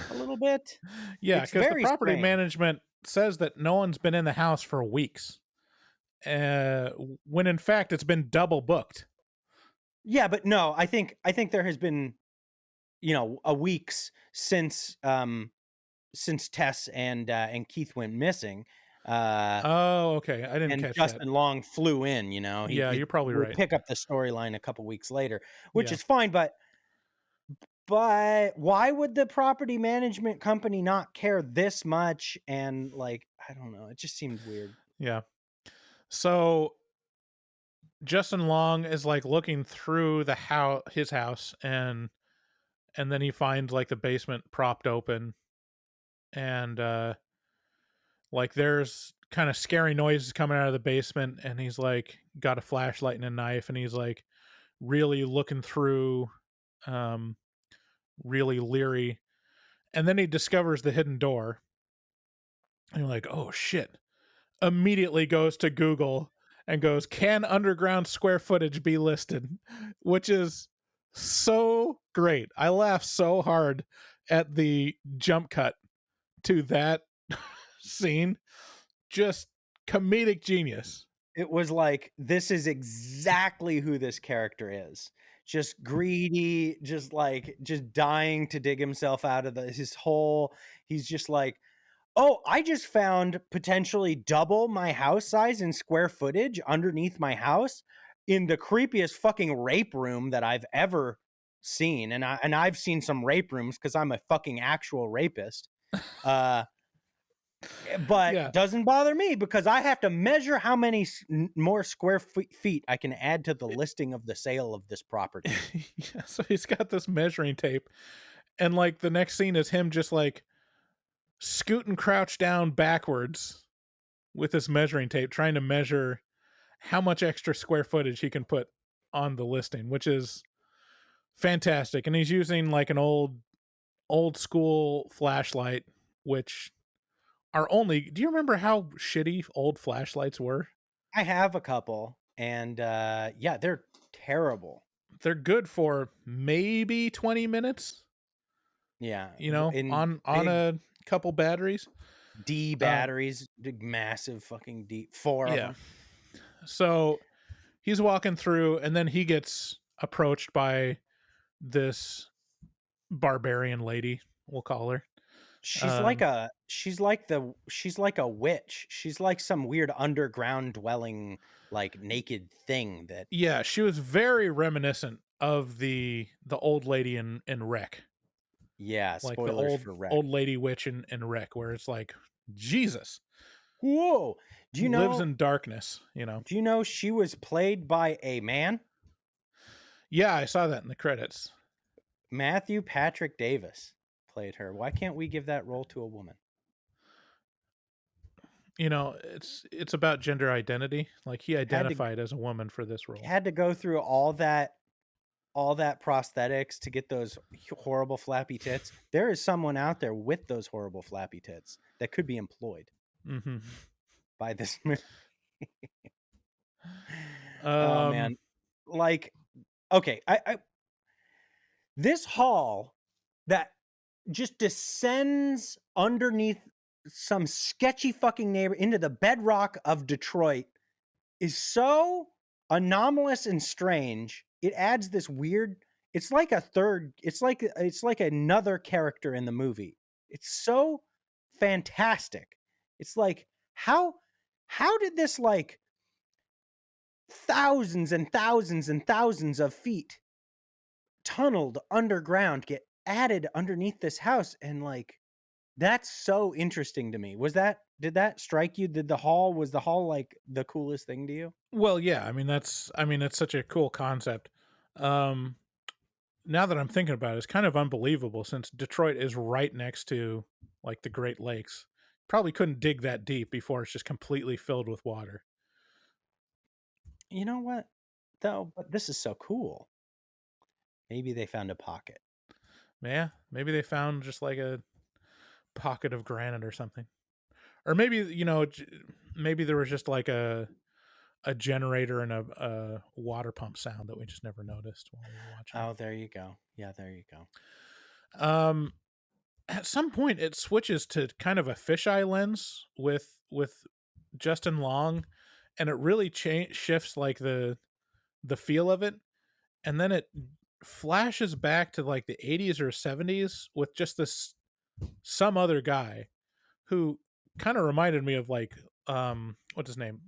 a little bit. Yeah, because the property management says that no one's been in the house for weeks, when in fact it's been double booked. Yeah, but no, I think there has been, a weeks since Tess and Keith went missing. Okay, I didn't catch Justin that. Long flew in. You're probably right. Pick up the storyline a couple weeks later, which is fine. But why would the property management company not care this much? And like, I don't know, it just seemed weird. Yeah. So Justin Long is like looking through his house, and then he finds like the basement propped open, and like there's kind of scary noises coming out of the basement, and he's like got a flashlight and a knife, and he's like really looking through, really leery, and then he discovers the hidden door, and you're like, oh shit. Immediately goes to Google and goes, can underground square footage be listed? Which is so great. I laughed so hard at the jump cut to that scene. Just comedic genius. It was like, this is exactly who this character is. Just greedy, just dying to dig himself out of he's just like, oh, I just found potentially double my house size in square footage underneath my house in the creepiest fucking rape room that I've ever seen. And I've seen some rape rooms because I'm a fucking actual rapist. But Yeah. doesn't bother me because I have to measure how many more square feet I can add to the listing of the sale of this property. Yeah, so he's got this measuring tape, and like the next scene is him just like scooting crouched down backwards with this measuring tape, trying to measure how much extra square footage he can put on the listing, which is fantastic. And he's using like an old school flashlight, which are only, do you remember how shitty old flashlights were? I have a couple, and yeah, they're terrible. They're good for maybe 20 minutes, Yeah, you know, in on big a couple batteries. D batteries, big massive fucking D, 4 of Yeah. them. So he's walking through, and then he gets approached by this barbarian lady, we'll call her. She's like a witch. She's like some weird underground dwelling, like naked thing that. Yeah, she was very reminiscent of the old lady in Wreck. Yeah, Like spoilers the for Wreck. old lady witch in Wreck, where it's like, Jesus. Whoa. Do you know lives in darkness, you know? Do you know she was played by a man? Yeah, I saw that in the credits. Matthew Patrick Davis played her. Why can't we give that role to a woman? You know, it's about gender identity. Like he identified as a woman for this role. Had to go through all that prosthetics to get those horrible flappy tits. There is someone out there with those horrible flappy tits that could be employed by this movie. Oh man, like, okay, I this hall that just descends underneath some sketchy fucking neighbor into the bedrock of Detroit is so anomalous and strange. It adds this weird, it's like another character in the movie. It's so fantastic. It's like, how did this like thousands and thousands and thousands of feet tunneled underground get added underneath this house? And like, that's so interesting to me. Did that strike you? Was the hall like the coolest thing to you? Well, yeah, it's such a cool concept. Now that I'm thinking about it, it's kind of unbelievable since Detroit is right next to like the Great Lakes. Probably couldn't dig that deep before it's just completely filled with water. You know what? Though, but this is so cool. Maybe they found a pocket. Yeah, maybe they found just like a pocket of granite or something. Or maybe, you know, maybe there was just like a generator and a water pump sound that we just never noticed while we were watching. Oh, there you go. Yeah, there you go. At some point it switches to kind of a fisheye lens with Justin Long, and it really shifts like the feel of it, and then it flashes back to like the 80s or 70s with just this some other guy who kind of reminded me of like what's his name,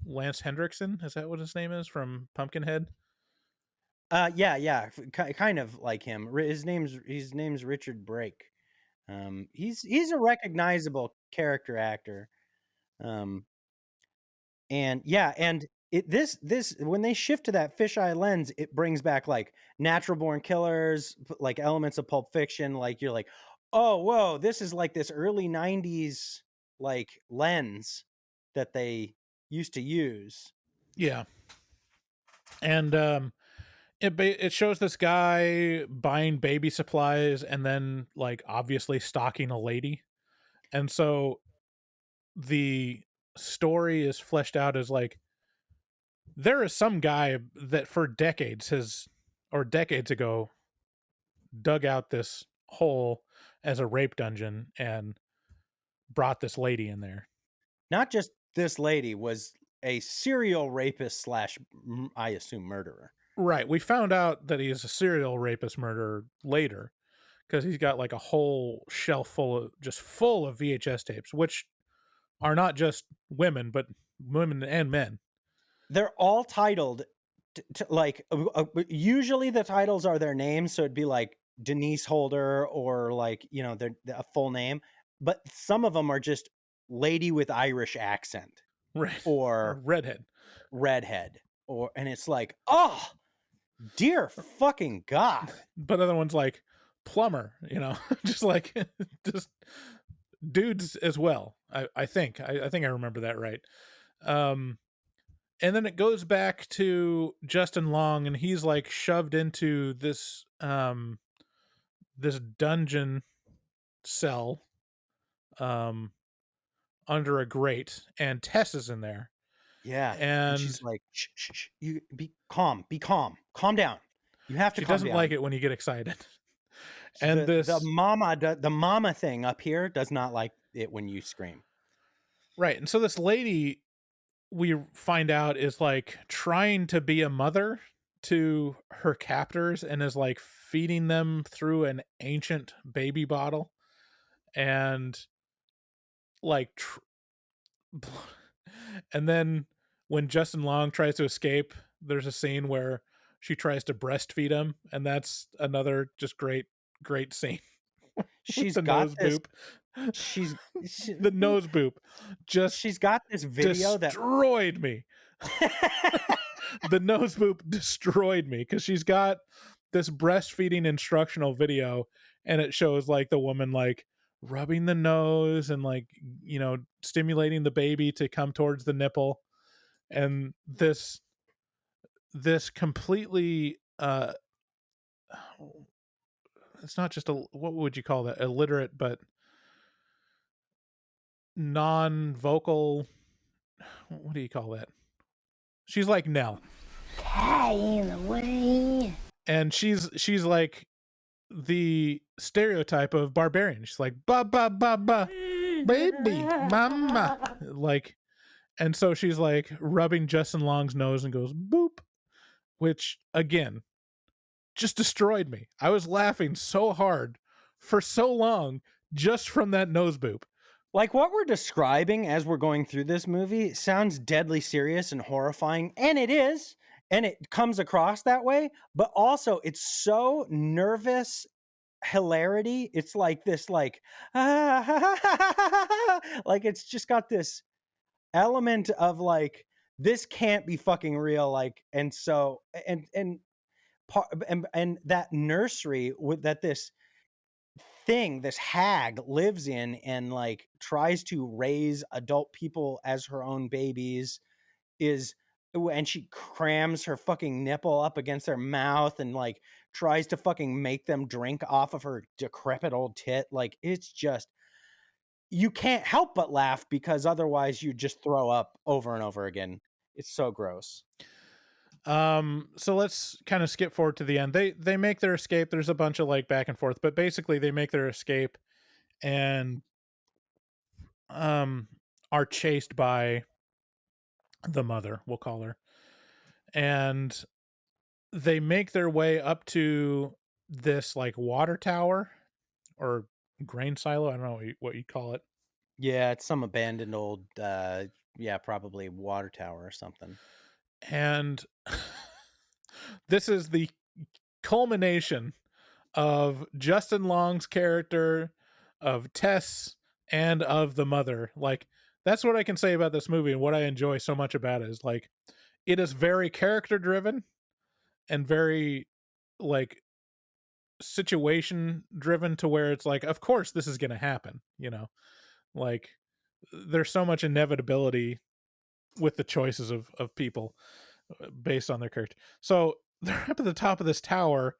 Lance Hendrickson, is that what his name is, from Pumpkinhead? Yeah, kind of like him. His name's Richard Brake. He's a recognizable character actor. And yeah, and this when they shift to that fisheye lens, it brings back like Natural Born Killers, like elements of Pulp Fiction. Like you're like, oh whoa, this is like this early 90s like lens that they used to use. Yeah. And it shows this guy buying baby supplies and then like obviously stalking a lady. And so the story is fleshed out as like, there is some guy that for decades ago dug out this hole as a rape dungeon and brought this lady in there. Not just this lady, was a serial rapist / I assume murderer. Right. We found out that he is a serial rapist murderer later because he's got like a whole shelf full of VHS tapes, which are not just women, but women and men. They're all titled like usually the titles are their names, so it'd be like Denise Holder or like, you know, a full name, but some of them are just lady with Irish accent, right, or redhead, and it's like, oh, dear fucking God. But other ones like plumber, just like just dudes as well. I think I remember that right. And then it goes back to Justin Long, and he's like shoved into this this dungeon cell under a grate, and Tess is in there. Yeah, and she's like, shh, shh, shh. You be calm, calm down. You have to. She calm doesn't down. like it when you get excited. So And the mama thing up here does not like it when you scream. Right, and so this lady, we find out, is like trying to be a mother to her captors and is like feeding them through an ancient baby bottle, and like and then when Justin Long tries to escape, there's a scene where she tries to breastfeed him, and that's another just great scene. She's the got nose this, boop. The nose boop. Just she's got this video destroyed me. The nose boop destroyed me because she's got this breastfeeding instructional video, and it shows like the woman like rubbing the nose and like stimulating the baby to come towards the nipple, and this completely it's not just what would you call that, illiterate but non-vocal, what do you call that? She's like Nell. Hey, in the way. And she's like the stereotype of Barbarian. She's like ba ba ba ba baby mama, like, and so she's like rubbing Justin Long's nose and goes boop, which again just destroyed me. I was laughing so hard for so long just from that nose boop. Like what we're describing as we're going through this movie sounds deadly serious and horrifying, and it is, and it comes across that way, but also it's so nervous hilarity. It's like this, like, like it's just got this element of like, this can't be fucking real, like, and so and that nursery with that this hag lives in and like tries to raise adult people as her own babies and she crams her fucking nipple up against their mouth and like tries to fucking make them drink off of her decrepit old tit. Like, it's just, you can't help but laugh because otherwise you just throw up over and over again. It's so gross. So let's kind of skip forward to the end. They make their escape. There's a bunch of like back and forth, but basically they make their escape and are chased by the mother, we'll call her. And they make their way up to this like water tower or grain silo. I don't know what you call it. Yeah, it's some abandoned old probably water tower or something. And this is the culmination of Justin Long's character, of Tess, and of the mother. Like, that's what I can say about this movie, and what I enjoy so much about it is like, it is very character driven and very like situation driven, to where it's like, of course this is going to happen, like there's so much inevitability with the choices of people based on their character. So they're up at the top of this tower.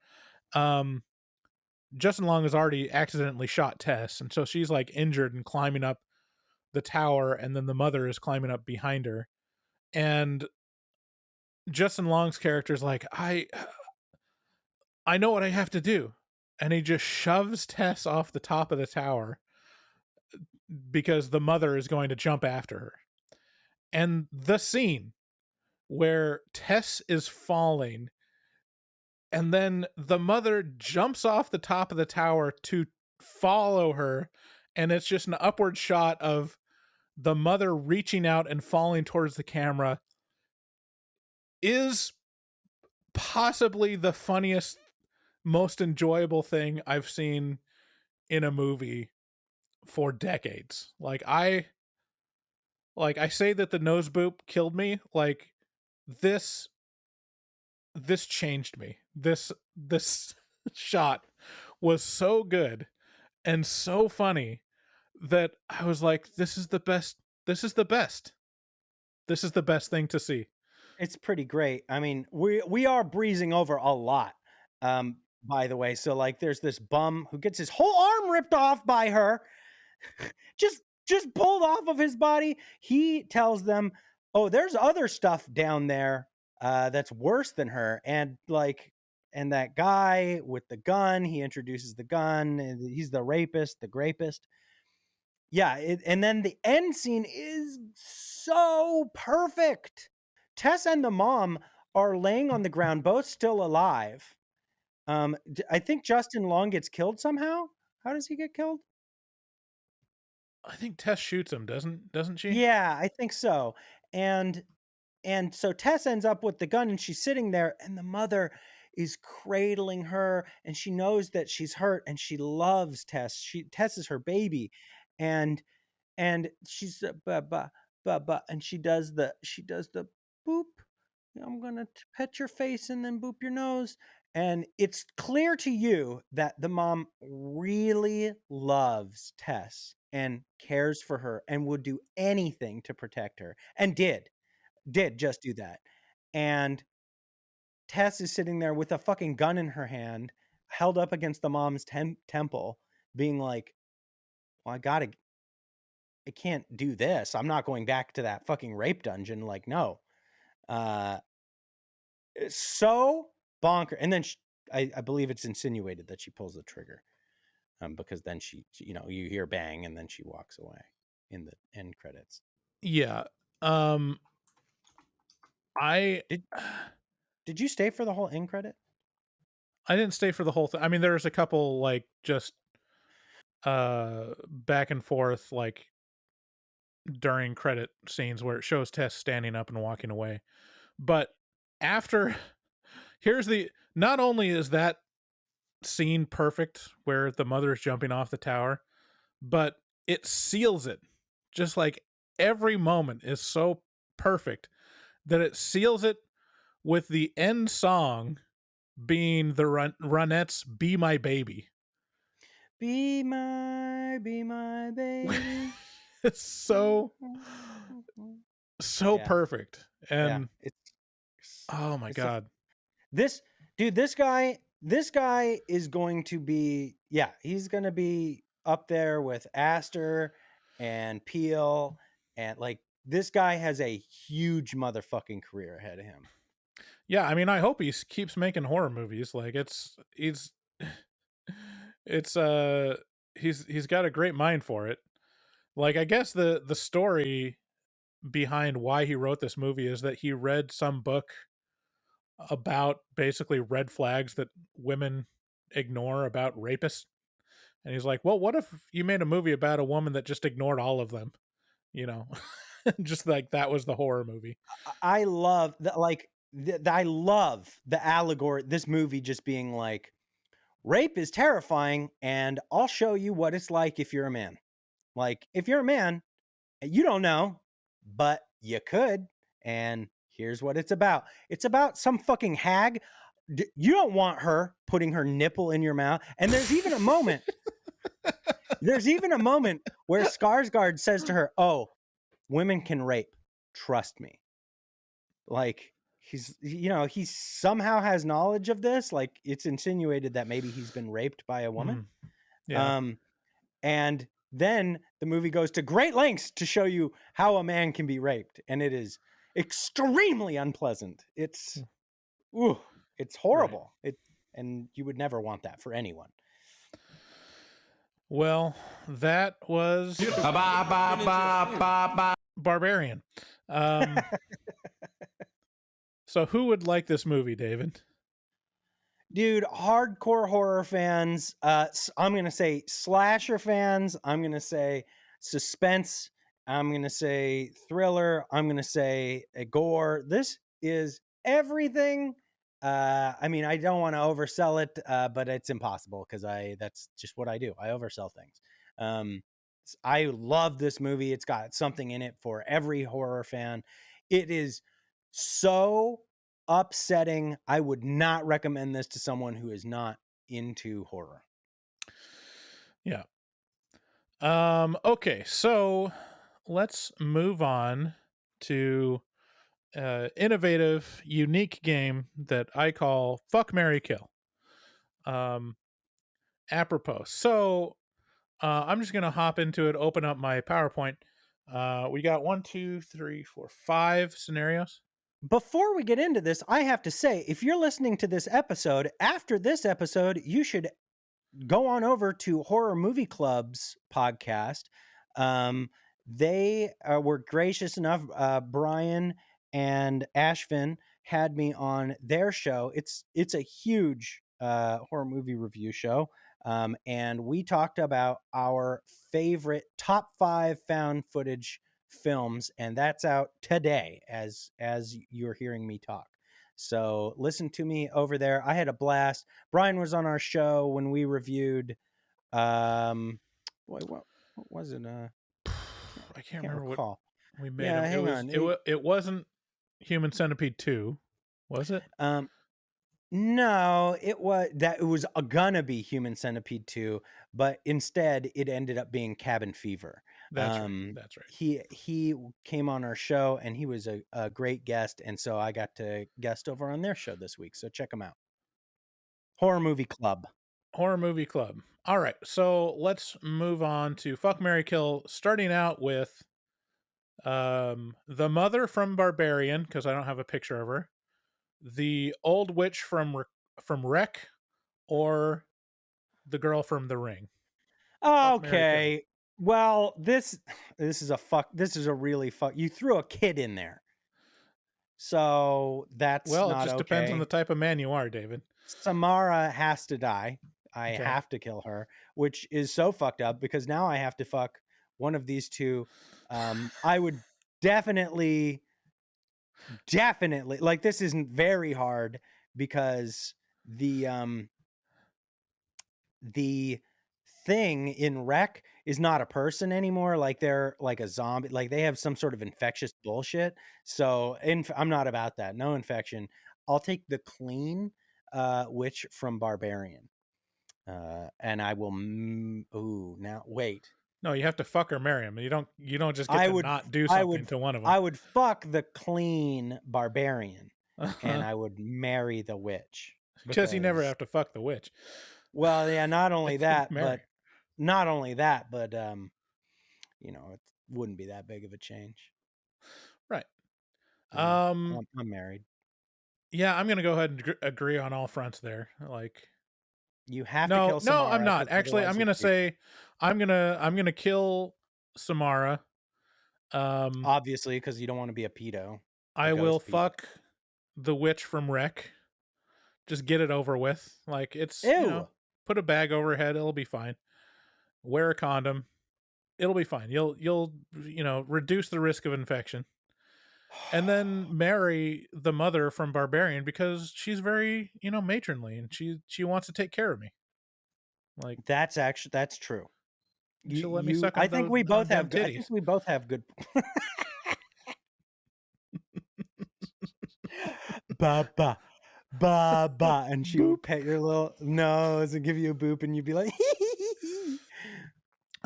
Justin Long has already accidentally shot Tess, and so she's like injured and climbing up the tower, and then the mother is climbing up behind her. And Justin Long's character is like, I know what I have to do. And he just shoves Tess off the top of the tower because the mother is going to jump after her. And the scene where Tess is falling and then the mother jumps off the top of the tower to follow her, and it's just an upward shot of the mother reaching out and falling towards the camera, is possibly the funniest, most enjoyable thing I've seen in a movie for decades. Like, I Like, I say that the nose boop killed me. Like, this changed me. This shot was so good and so funny that I was like, this is the best. This is the best. This is the best thing to see. It's pretty great. I mean, we are breezing over a lot. By the way, so like there's this bum who gets his whole arm ripped off by her. just pulled off of his body. He tells them, "Oh, there's other stuff down there that's worse than her." And that guy with the gun, he introduces the gun. And he's the rapist, the grapist. Yeah, and then the end scene is so perfect. Tess and the mom are laying on the ground, both still alive. I think Justin Long gets killed somehow. How does he get killed? I think Tess shoots him, doesn't she? Yeah, I think so. And so Tess ends up with the gun and she's sitting there and the mother is cradling her and she knows that she's hurt and she loves Tess. Tess is her baby. And she's and she does the boop. I'm gonna pet your face and then boop your nose. And it's clear to you that the mom really loves Tess and cares for her and would do anything to protect her, and did just do that. And Tess is sitting there with a fucking gun in her hand, held up against the mom's temple, being like, well, I can't do this. I'm not going back to that fucking rape dungeon. Like, no. It's so bonker. And then I believe it's insinuated that she pulls the trigger. Because then she, you hear bang and then she walks away in the end credits. Yeah. Did you stay for the whole end credit? I didn't stay for the whole thing. I mean, there's a couple like just back and forth like during credit scenes where it shows Tess standing up and walking away. But after not only is that scene perfect where the mother is jumping off the tower, but it seals it. Just like every moment is so perfect that it seals it with the end song being the Ronettes' Be My Baby. Be my baby. It's so perfect. And oh my God. This guy is going to be, he's going to be up there with Astor and Peele. And like, this guy has a huge motherfucking career ahead of him. Yeah, I mean, I hope he keeps making horror movies. Like he's got a great mind for it. Like, I guess the story behind why he wrote this movie is that he read some book about basically red flags that women ignore about rapists. And he's like, well, what if you made a movie about a woman that just ignored all of them? Just like that was the horror movie. I love that. Like, I love the allegory, this movie just being like, rape is terrifying and I'll show you what it's like if you're a man. Like, if you're a man, you don't know, but you could. And here's what it's about. It's about some fucking hag. You don't want her putting her nipple in your mouth. And there's even a moment. Where Skarsgård says to her, "Oh, women can rape. Trust me." Like, he somehow has knowledge of this. Like, it's insinuated that maybe he's been raped by a woman. Yeah. And then the movie goes to great lengths to show you how a man can be raped. And it is extremely unpleasant. It's horrible. Right. And you would never want that for anyone. Well, that was Barbarian. So who would like this movie, David? Dude, hardcore horror fans. I'm going to say slasher fans. I'm going to say suspense. I'm going to say thriller. I'm going to say gore. This is everything. I mean, I don't want to oversell it, but it's impossible because that's just what I do. I oversell things. I love this movie. It's got something in it for every horror fan. It is so upsetting. I would not recommend this to someone who is not into horror. Yeah. Okay, so let's move on to innovative, unique game that I call Fuck, Marry, Kill. Apropos. So I'm just going to hop into it, open up my PowerPoint. We got 1, 2, 3, 4, 5 scenarios. Before we get into this, I have to say, if you're listening to this episode, after this episode, you should go on over to Horror Movie Club's podcast. They were gracious enough. Brian and Ashvin had me on their show. It's a huge horror movie review show. And we talked about our favorite top 5 found footage films, and that's out today as you're hearing me talk. So listen to me over there. I had a blast. Brian was on our show when we reviewed what was it? I can't remember recall. What we made. Yeah, hang on. It wasn't Human Centipede 2, was it? No, it was gonna be Human Centipede 2, but instead it ended up being Cabin Fever. That's right. That's right. He came on our show and he was a great guest, and so I got to guest over on their show this week. So check them out. Horror Movie Club. Horror Movie Club. All right, so let's move on to Fuck, Marry, Kill, starting out with the mother from Barbarian, because I don't have a picture of her, the old witch from Wreck, or the girl from The Ring. Okay, well, this is a really fuck. You threw a kid in there, so that's well, not it just okay. depends on the type of man you are, David. Samara has to die. I have to kill her, which is so fucked up because now I have to fuck one of these two. I would definitely, like, this isn't very hard because the thing in Wreck is not a person anymore. Like, they're like a zombie. Like, they have some sort of infectious bullshit. So I'm not about that. No infection. I'll take the clean witch from Barbarian. And I will. Now wait. No, you have to fuck or marry him. You don't just get to not do something to one of them. I would fuck the clean Barbarian, and I would marry the witch because you never have to fuck the witch. Well, yeah. Not only that, but it wouldn't be that big of a change. Right. I'm married. Yeah, I'm gonna go ahead and agree on all fronts there. Like, you have to kill Samara. No, I'm not. Actually, I'm gonna say I'm gonna kill Samara. Obviously, because you don't want to be a pedo. I will fuck the witch from Wreck. Just get it over with. Like, it's put a bag over her head, it'll be fine. Wear a condom, it'll be fine. You'll reduce the risk of infection. And then marry the mother from Barbarian because she's very, matronly, and she wants to take care of me. Like, that's true. She'll let me suck on I think we both have titties. I think we both have good. Ba ba, and she would pet your little nose and give you a boop, and you'd be like,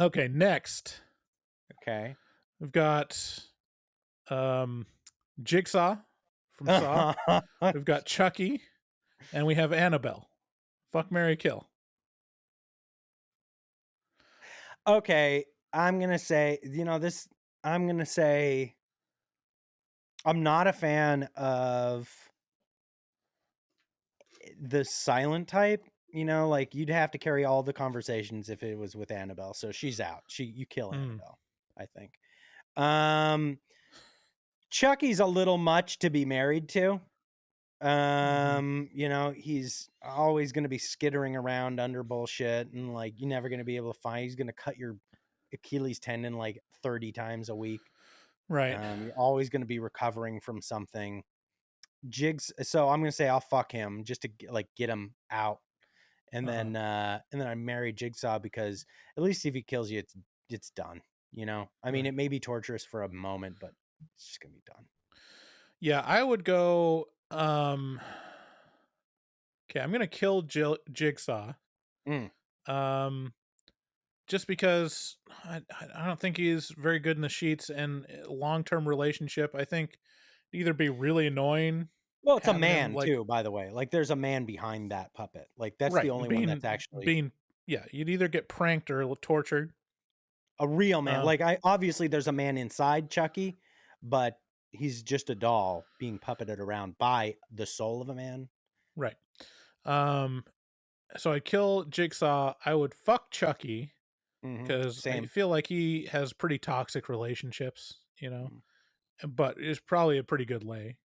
okay, next. Okay, we've got Jigsaw from Saw. We've got Chucky, and we have Annabelle. Fuck, marry, kill. Okay, I'm gonna say, this. I'm gonna say I'm not a fan of the silent type. Like, you'd have to carry all the conversations if it was with Annabelle. So she's out. You kill Annabelle, I think. Chucky's a little much to be married to. He's always going to be skittering around under bullshit, and like, you're never going to be able to find. He's going to cut your Achilles tendon like 30 times a week. Right. You're always going to be recovering from something. So I'm going to say I'll fuck him just to get him out. And then I marry Jigsaw because at least if he kills you, it's it's done. You know, I mean, Right. it may be torturous for a moment, but it's just gonna be done. Yeah, I would go. Okay, I'm gonna kill Jigsaw. Mm. Just because I don't think he's very good in the sheets, and long-term relationship, I think it'd either be really annoying Well, it's a having him man like too, by the way. Like, there's a man behind that puppet. Like, that's the right only one being that's actually being yeah, you'd either get pranked or tortured. a real man. Uh, Like, I obviously there's a man inside Chucky, but he's just a doll being puppeted around by the soul of a man. right. Um, so I'd kill Jigsaw. I would fuck Chucky because I Same. feel like he has pretty toxic relationships, you know, Mm. but it's probably a pretty good lay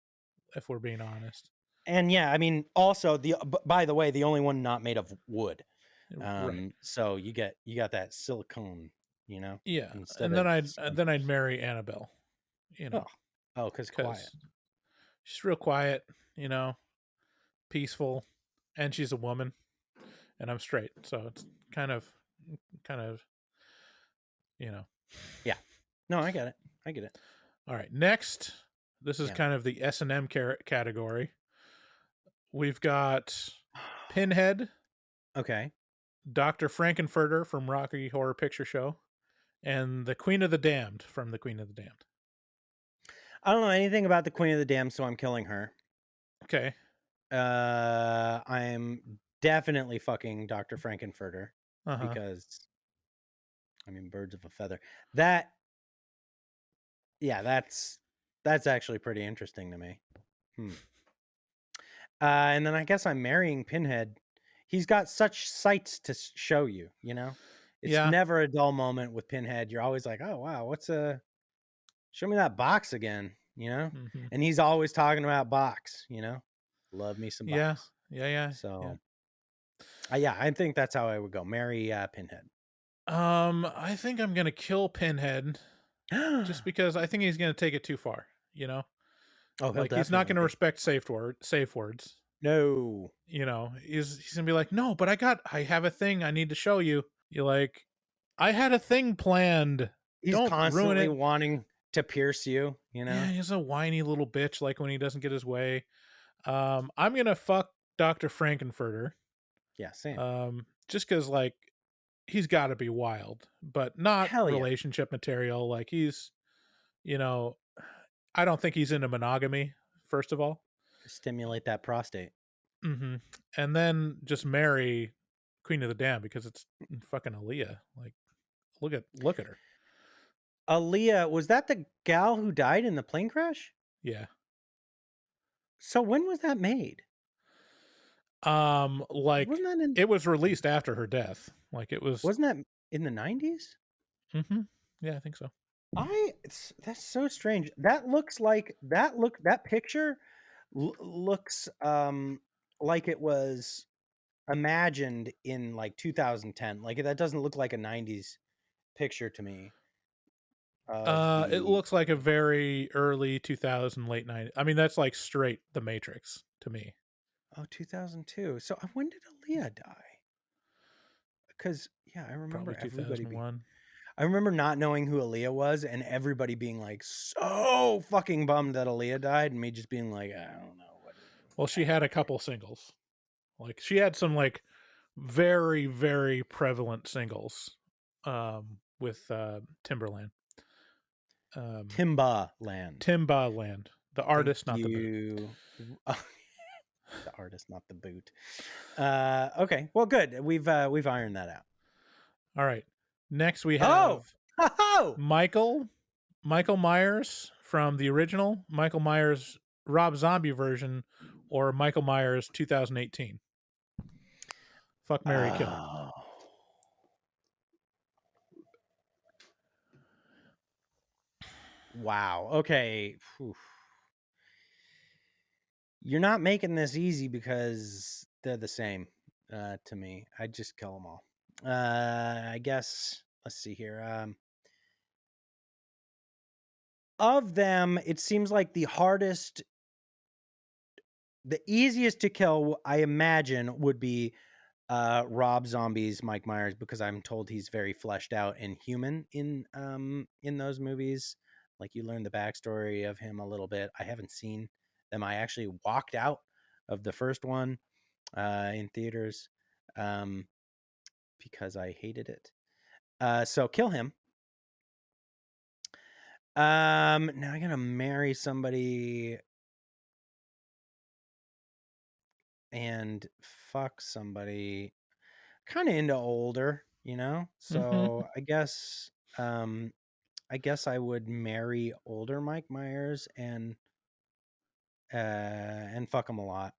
if we're being honest. And yeah, I mean, also by the way, the only one not made of wood. Right. So you got that silicone, you know, Yeah, instead and of then I'd marry Annabelle, you know, because quiet. she's real quiet, you know, peaceful, and she's a woman, and I'm straight, so it's kind of, you know. Yeah. No, I get it. All right, next, this is Yeah. kind of the S&M category. We've got Pinhead, Okay. Dr. Frankenfurter from Rocky Horror Picture Show, and the Queen of the Damned from the Queen of the Damned. I don't know anything about the Queen of the Damned, so I'm killing her. Okay. I'm definitely fucking Dr. Frankenfurter because, I mean, birds of a feather. That's actually pretty interesting to me. And then I guess I'm marrying Pinhead. He's got such sights to show you, you know? It's never a dull moment with Pinhead. You're always like, oh, wow, show me that box again, you know? And he's always talking about box, you know? Love me some box. Yeah. So, yeah, I think that's how I would go. Marry Pinhead. I think I'm going to kill Pinhead just because I think he's going to take it too far, you know? Oh, like he's not going to respect safe words. No. You know, he's going to be like, "No, but I have a thing I need to show you." You're like, "I had a thing planned." He's Don't constantly ruin it. wanting to pierce you, you know? Yeah, he's a whiny little bitch like when he doesn't get his way. I'm going to fuck Dr. Frankenfurter. Yeah, same. Just cuz like he's got to be wild, but not relationship material. Like he's, you know, I don't think he's into monogamy, first of all. Stimulate that prostate. And then just marry Queen of the Damned because it's fucking Aaliyah. Like, look at her. Aaliyah, was that the gal who died in the plane crash? Yeah. So when was that made? Like it was released after her death. Like it was. Wasn't that in the 90s? Yeah, I think so. That's so strange. That picture looks like it was imagined in like 2010. Like that doesn't look like a 90s picture to me. It looks like a very early 2000, late 90s. I mean, that's like straight The Matrix to me. Oh, 2002. So when did Aaliyah die? Because yeah, I remember probably 2001. I remember not knowing who Aaliyah was and everybody being like so fucking bummed that Aaliyah died and me just being like, I don't know what. Well, she had a couple singles. Like she had some like very, very prevalent singles with Timbaland. Timbaland. The artist, not the boot. The artist, not the boot. Okay, well, good. We've ironed that out. All right. Next we have Michael Myers from the original, Michael Myers Rob Zombie version, or Michael Myers 2018. Fuck, marry, kill. Wow. Okay. Oof. You're not making this easy because they're the same to me. I'd just kill them all. I guess, let's see here. Of them, it seems like the easiest to kill, I imagine, would be Rob Zombie's Mike Myers, because I'm told he's very fleshed out and human in those movies. Like, you learn the backstory of him a little bit. I haven't seen them. I actually walked out of the first one in theaters because I hated it. So kill him. Now I gotta marry somebody and fuck somebody. Kind of into older, you know. So I guess I would marry older Mike Myers and fuck him a lot,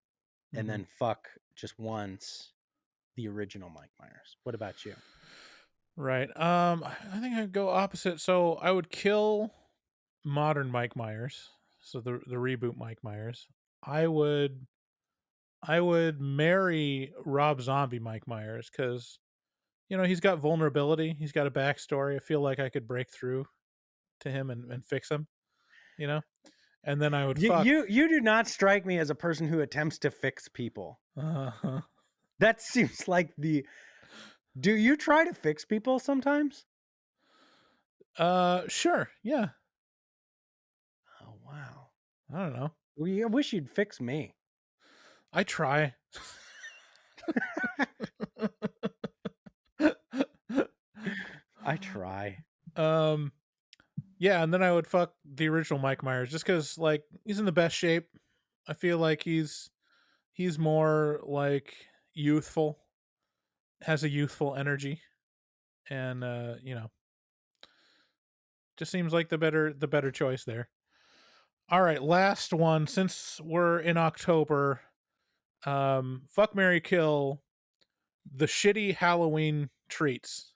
and then fuck just once the original Mike Myers. What about you? Right. I think I'd go opposite. So I would kill modern Mike Myers. So the reboot Mike Myers. I would marry Rob Zombie Mike Myers because, you know, he's got vulnerability. He's got a backstory. I feel like I could break through to him and fix him, you know? And then I would fuck. You do not strike me as a person who attempts to fix people. That seems like the... Do you try to fix people sometimes? Sure. Yeah. Oh, wow. I don't know. I wish you'd fix me. I try. I try. Yeah, and then I would fuck the original Mike Myers just because, like, he's in the best shape. I feel like he's more like youthful, has a youthful energy, and you know, just seems like the better choice there. All right, last one. Since we're in October, fuck, marry, kill the shitty Halloween treats: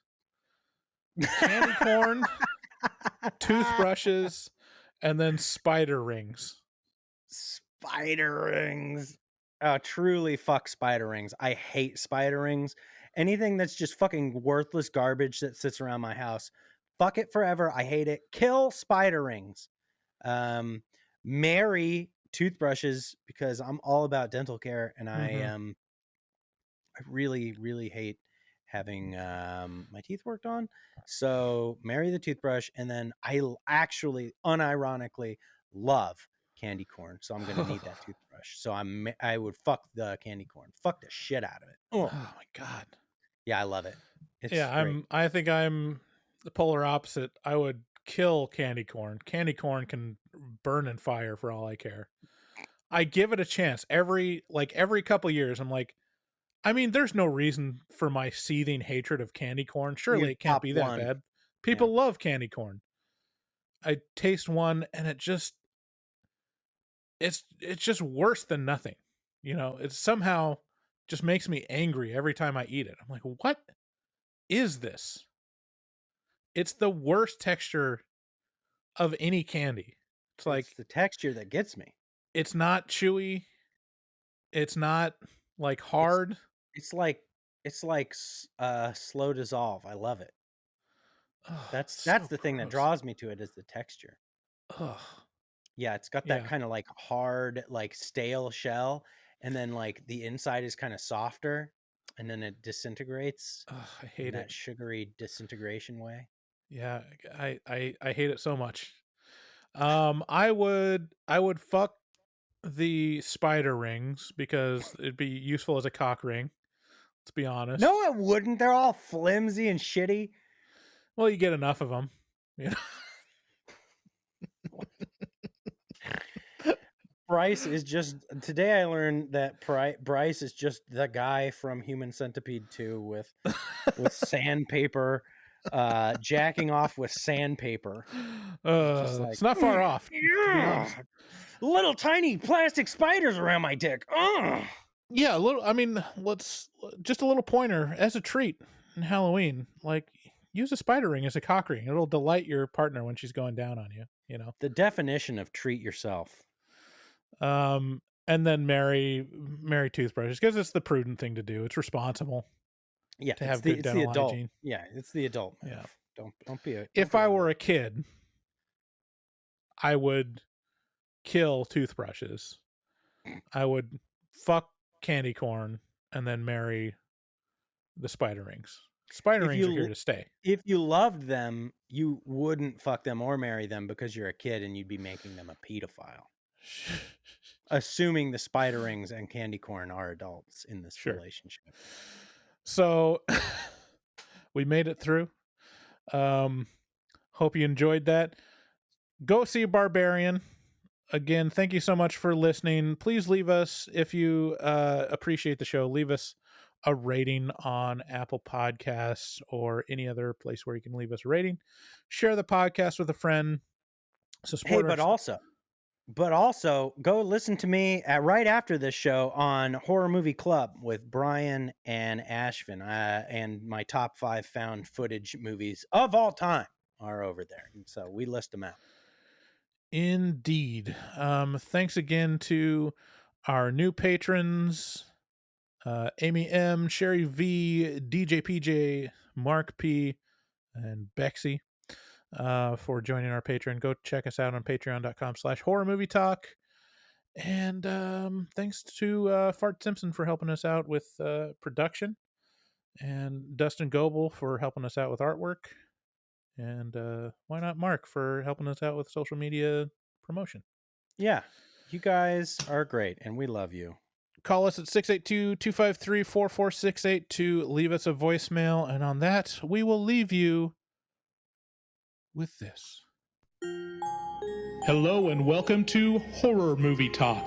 candy corn, toothbrushes, and then spider rings. Spider rings. Truly fuck spider rings. I hate spider rings. Anything that's just fucking worthless garbage that sits around my house, fuck it forever. I hate it. Kill spider rings. Marry toothbrushes because I'm all about dental care, and I really, really hate having my teeth worked on. So marry the toothbrush, and then I actually unironically love candy corn, so I'm gonna need that toothbrush. So I would fuck the candy corn, fuck the shit out of it. Oh my god. Yeah, I love it. It's great. I think I'm the polar opposite. I would kill candy corn. Candy corn can burn in fire for all I care. I give it a chance every couple years. I'm like, I mean, there's no reason for my seething hatred of candy corn. Surely it can't be that bad. People love candy corn. I taste one and it's just worse than nothing. You know, it somehow just makes me angry every time I eat it. I'm like, what is this? It's the worst texture of any candy. It's the texture that gets me. It's not chewy. It's not like hard. It's like slow dissolve. I love it. That's the thing that draws me to it, is the texture. Yeah, it's got that kind of like hard, like stale shell, and then like the inside is kind of softer, and then it disintegrates. I hate that sugary disintegration way. Yeah, I hate it so much. I would fuck the spider rings because it'd be useful as a cock ring. Let's be honest. No, it wouldn't. They're all flimsy and shitty. Well, you get enough of them, you know. Bryce is just... Today I learned that Bryce is just the guy from Human Centipede 2 with sandpaper, jacking off with sandpaper. It's not far off. Little tiny plastic spiders around my dick. Yeah, a little. I mean, just a little pointer as a treat in Halloween. Like, use a spider ring as a cock ring. It'll delight your partner when she's going down on you. You know, the definition of treat yourself. And then marry toothbrushes because it's the prudent thing to do. It's responsible. Yeah, to have good dental hygiene. Yeah, it's the adult move. Yeah, don't be a. If I were a kid, I would kill toothbrushes. I would fuck candy corn and then marry the spider rings. Spider rings are here to stay. If you loved them, you wouldn't fuck them or marry them because you're a kid and you'd be making them a pedophile. Assuming the spider rings and candy corn are adults in this relationship. So we made it through. Hope you enjoyed that. Go see Barbarian. Again, thank you so much for listening. Please leave us, if you appreciate the show, leave us a rating on Apple Podcasts or any other place where you can leave us a rating. Share the podcast with a friend. But also go listen to me right after this show on Horror Movie Club with Brian and Ashvin, and my top 5 found footage movies of all time are over there. And so we list them out. Indeed. Thanks again to our new patrons, Amy M, Sherry V, DJ PJ, Mark P, and Bexy, for joining our Patreon. Go check us out on patreon.com/horrormovietalk. And thanks to Fart Simpson for helping us out with production, and Dustin Goebel for helping us out with artwork. And why not Mark for helping us out with social media promotion? Yeah, you guys are great, and we love you. Call us at 682-253-4468 to leave us a voicemail. And on that, we will leave you with this. Hello and welcome to Horror Movie Talk,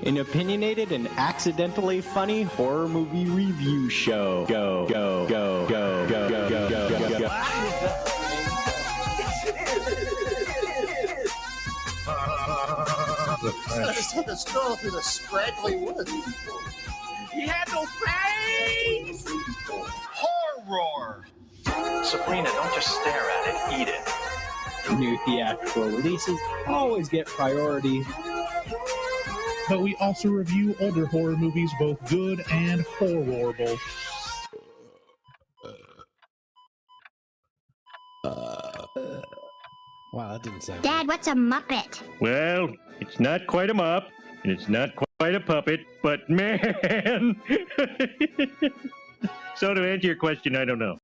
an opinionated and accidentally funny horror movie review show. Go, go, go, go, go, go, go, go, go, go. I just had to stroll through the scraggly woods. He had no face! Horror! Sabrina, don't just stare at it, eat it. New theatrical releases always get priority. But we also review older horror movies, both good and horrible. Wow, that didn't sound Dad, what's a Muppet? Well, it's not quite a mop, and it's not quite a puppet, but man! So to answer your question, I don't know.